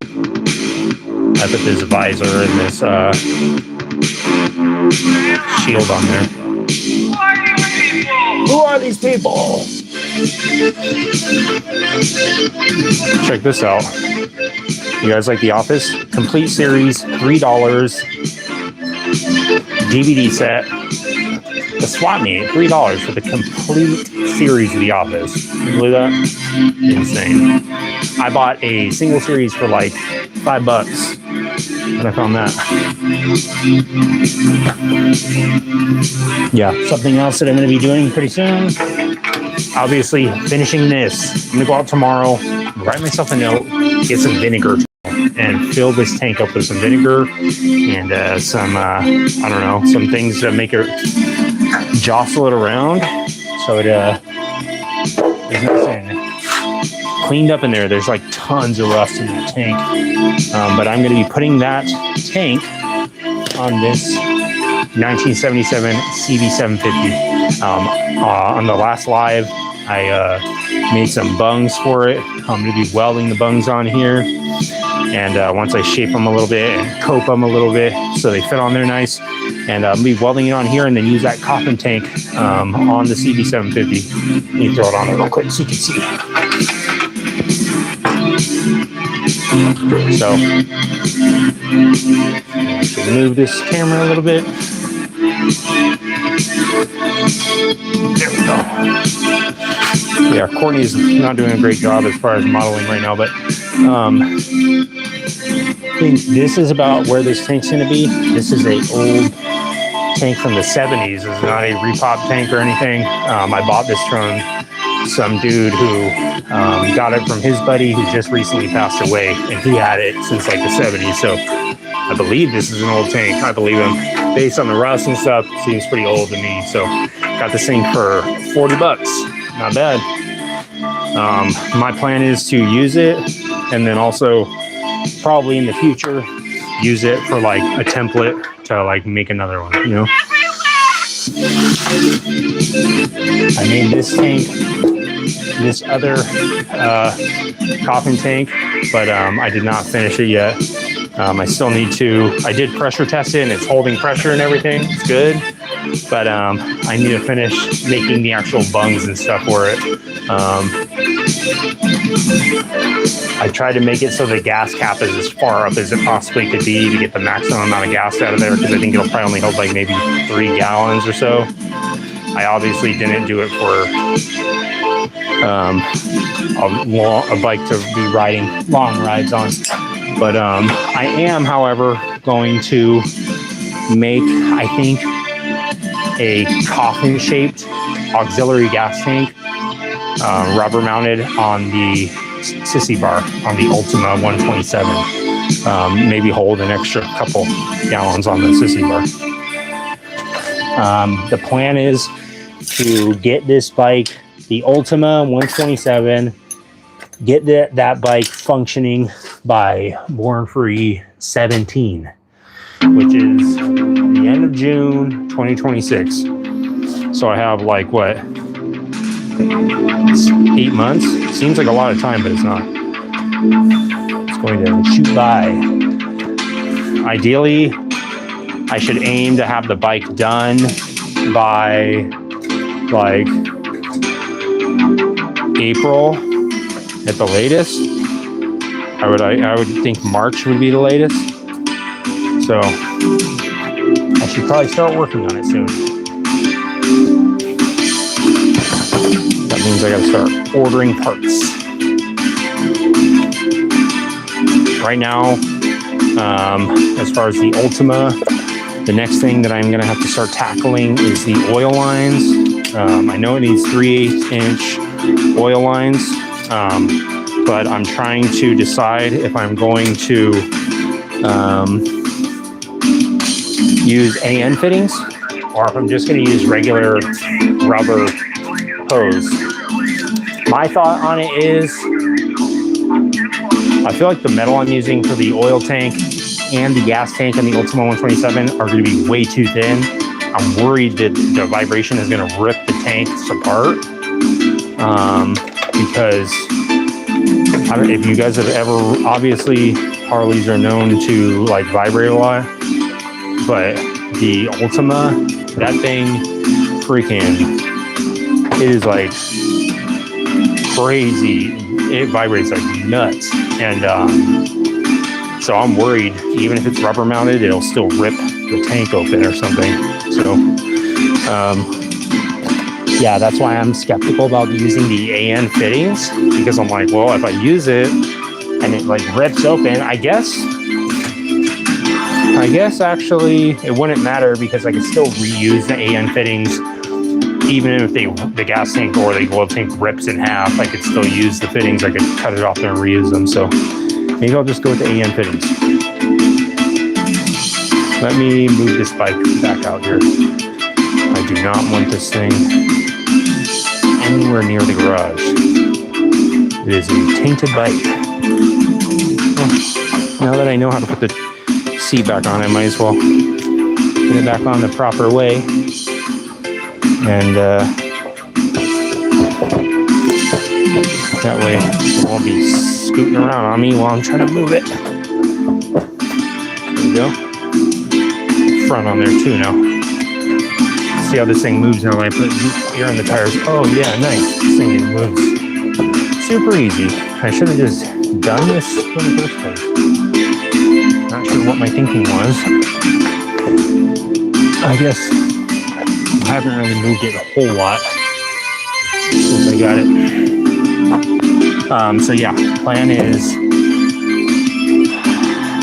I put this visor and this shield on there. Who are these people? Check this out. You guys like The Office? Complete series, $3. DVD set. The swap meet, $3 for the complete series of The Office. Can you believe that? Insane. I bought a single series for like $5. And I found that. Yeah, something else that I'm going to be doing pretty soon. Obviously, finishing this. I'm going to go out tomorrow, write myself a note, get some vinegar, and fill this tank up with some vinegar and some, I don't know, some things to make it jostle it around so it is nice and cleaned up in there. There's like tons of rust in that tank. But I'm going to be putting that tank on this 1977 CV750. On the last live, I made some bungs for it. I'm going to be welding the bungs on here. And once I shape them a little bit and cope them a little bit so they fit on there nice, and I'll be welding it on here and then use that coffin tank on the CV750. Let me throw it on there real quick so you can see. So, move this camera a little bit. There we go. Yeah, Courtney's not doing a great job as far as modeling right now, but I think this is about where this tank's going to be. This is a old tank from the 70s. It's not a repop tank or anything. I bought this from some dude who got it from his buddy who just recently passed away, and he had it since like the 70s. So I believe this is an old tank. I believe him. Based on the rust and stuff, seems pretty old to me. So got this thing for $40. Not bad. My plan is to use it, and then also probably in the future use it for like a template to like make another one, you know. I made this tank, this other coffin tank, but I did not finish it yet. I still need to. I did pressure test it and it's holding pressure and everything. It's good, but I need to finish making the actual bungs and stuff for it. I tried to make it so the gas cap is as far up as it possibly could be to get the maximum amount of gas out of there, because I think it'll probably only hold like maybe 3 gallons or so. I obviously didn't do it for a bike to be riding long rides on. But I am, however, going to make, I think, a coffin-shaped auxiliary gas tank, rubber mounted on the sissy bar on the Ultima 127. Maybe hold an extra couple gallons on the sissy bar. The plan is to get this bike, the Ultima 127, get that bike functioning by Born Free 17, which is the end of June 2026. So I have like what, 8 months? Seems like a lot of time, but it's not. It's going to shoot by. Ideally, I should aim to have the bike done by like April at the latest. I would think March would be the latest. So I should probably start working on it soon. Got means I gotta start ordering parts. Right now, as far as the Ultima, the next thing that I'm gonna have to start tackling is the oil lines. I know it needs 3/8 inch oil lines, but I'm trying to decide if I'm going to use AN fittings or if I'm just going to use regular rubber hose. My thought on it is, I feel like the metal I'm using for the oil tank and the gas tank on the Ultima 127 are going to be way too thin. I'm worried that the vibration is going to rip the tanks apart. Because I don't know if you guys have ever, obviously Harleys are known to like vibrate a lot, but the Ultima, that thing freaking, it is like crazy. It vibrates like nuts. And so I'm worried, even if it's rubber mounted, it'll still rip the tank open or something. So yeah, that's why I'm skeptical about using the AN fittings, because I'm like, well, if I use it and it like rips open, I guess actually it wouldn't matter because I could still reuse the AN fittings. Even if the gas tank or the oil tank rips in half, I could still use the fittings. I could cut it off there and reuse them. So maybe I'll just go with the AN fittings. Let me move this bike back out here. I do not want this thing anywhere near the garage. It is a tainted bike. Well, now that I know how to put the seat back on, I might as well get it back on the proper way. And that way it won't be scooting around on me while I'm trying to move it. There we go. Front on there too now. See how this thing moves now when I put air in the tires. Oh yeah, nice. This thing moves super easy. I should have just done this in the first place. Not sure what my thinking was. I guess I haven't really moved it a whole lot since I got it. So yeah, plan is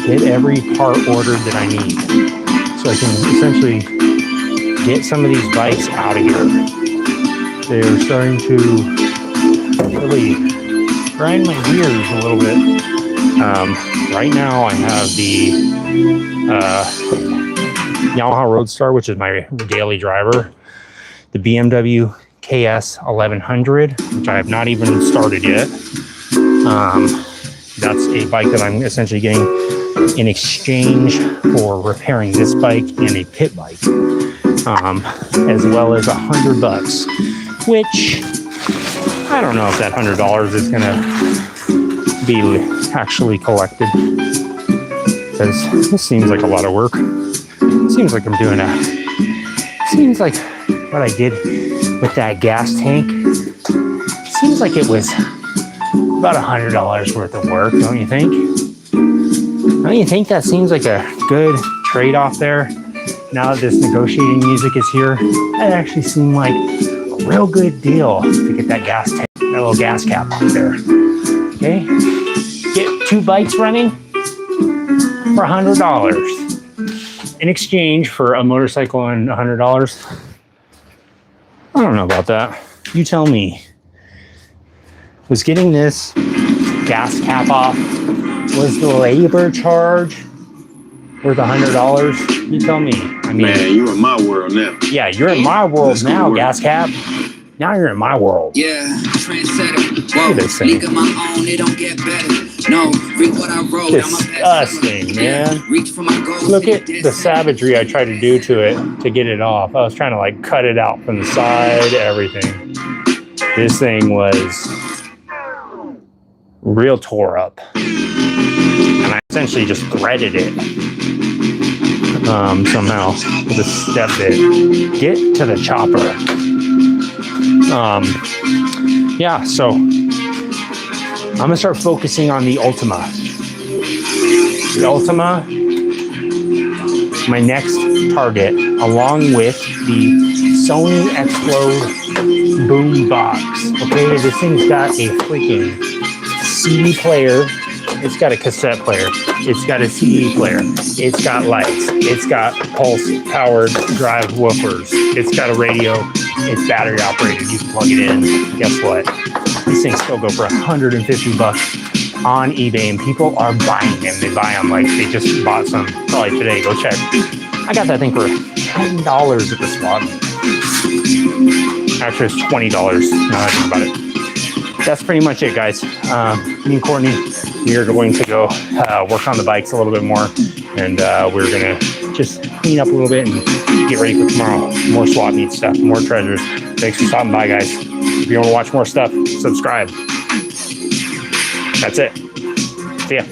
get every part ordered that I need, so I can essentially get some of these bikes out of here. They're starting to really grind my gears a little bit. Right now I have the Yamaha Roadstar, which is my daily driver, the BMW KS 1100, which I have not even started yet. That's a bike that I'm essentially getting in exchange for repairing this bike and a pit bike, as well as $100, which I don't know if that $100 is gonna be actually collected, because this seems like a lot of work. Seems like I'm doing seems like what I did with that gas tank, seems like it was about $100 worth of work, don't you think? Don't you think that seems like a good trade-off there? Now that this negotiating music is here, that actually seemed like a real good deal to get that gas tank, that little gas cap up there. Okay, get 2 bikes running for $100 in exchange for a motorcycle and $100. I don't know about that. You tell me. Was getting this gas cap off, was the labor charge worth $100? You tell me. I mean, man, you're in my world now. Yeah, you're in my world now, gas cap. Now you're in my world. Yeah, trendsetter. Look at this thing. League of my own, it don't get better. No, read what I wrote. Disgusting, man. Reach for my goals. Look at the savagery I tried to do to it to get it off. I was trying to like cut it out from the side, everything. This thing was real tore up. And I essentially just threaded it somehow with a step bit. Get to the chopper. Yeah, so I'm gonna start focusing on the Ultima. The Ultima, my next target, along with the Sony Explode boom box. Okay, this thing's got a freaking CD player. It's got a cassette player. It's got a CD player. It's got lights. It's got pulse-powered drive woofers. It's got a radio. It's battery operated. You can plug it in. Guess what? These things still go for $150 on eBay, and people are buying them. They buy them like they just bought some probably today. Go check. I got that thing for $10 at the swap meet. Actually, it's $20 now that I think about it. That's pretty much it, guys. Me and Courtney, we are going to go work on the bikes a little bit more, and we're going to just clean up a little bit and get ready for tomorrow. More swap meet stuff, more treasures. Thanks for stopping by, guys. If you want to watch more stuff, subscribe. That's it. See ya.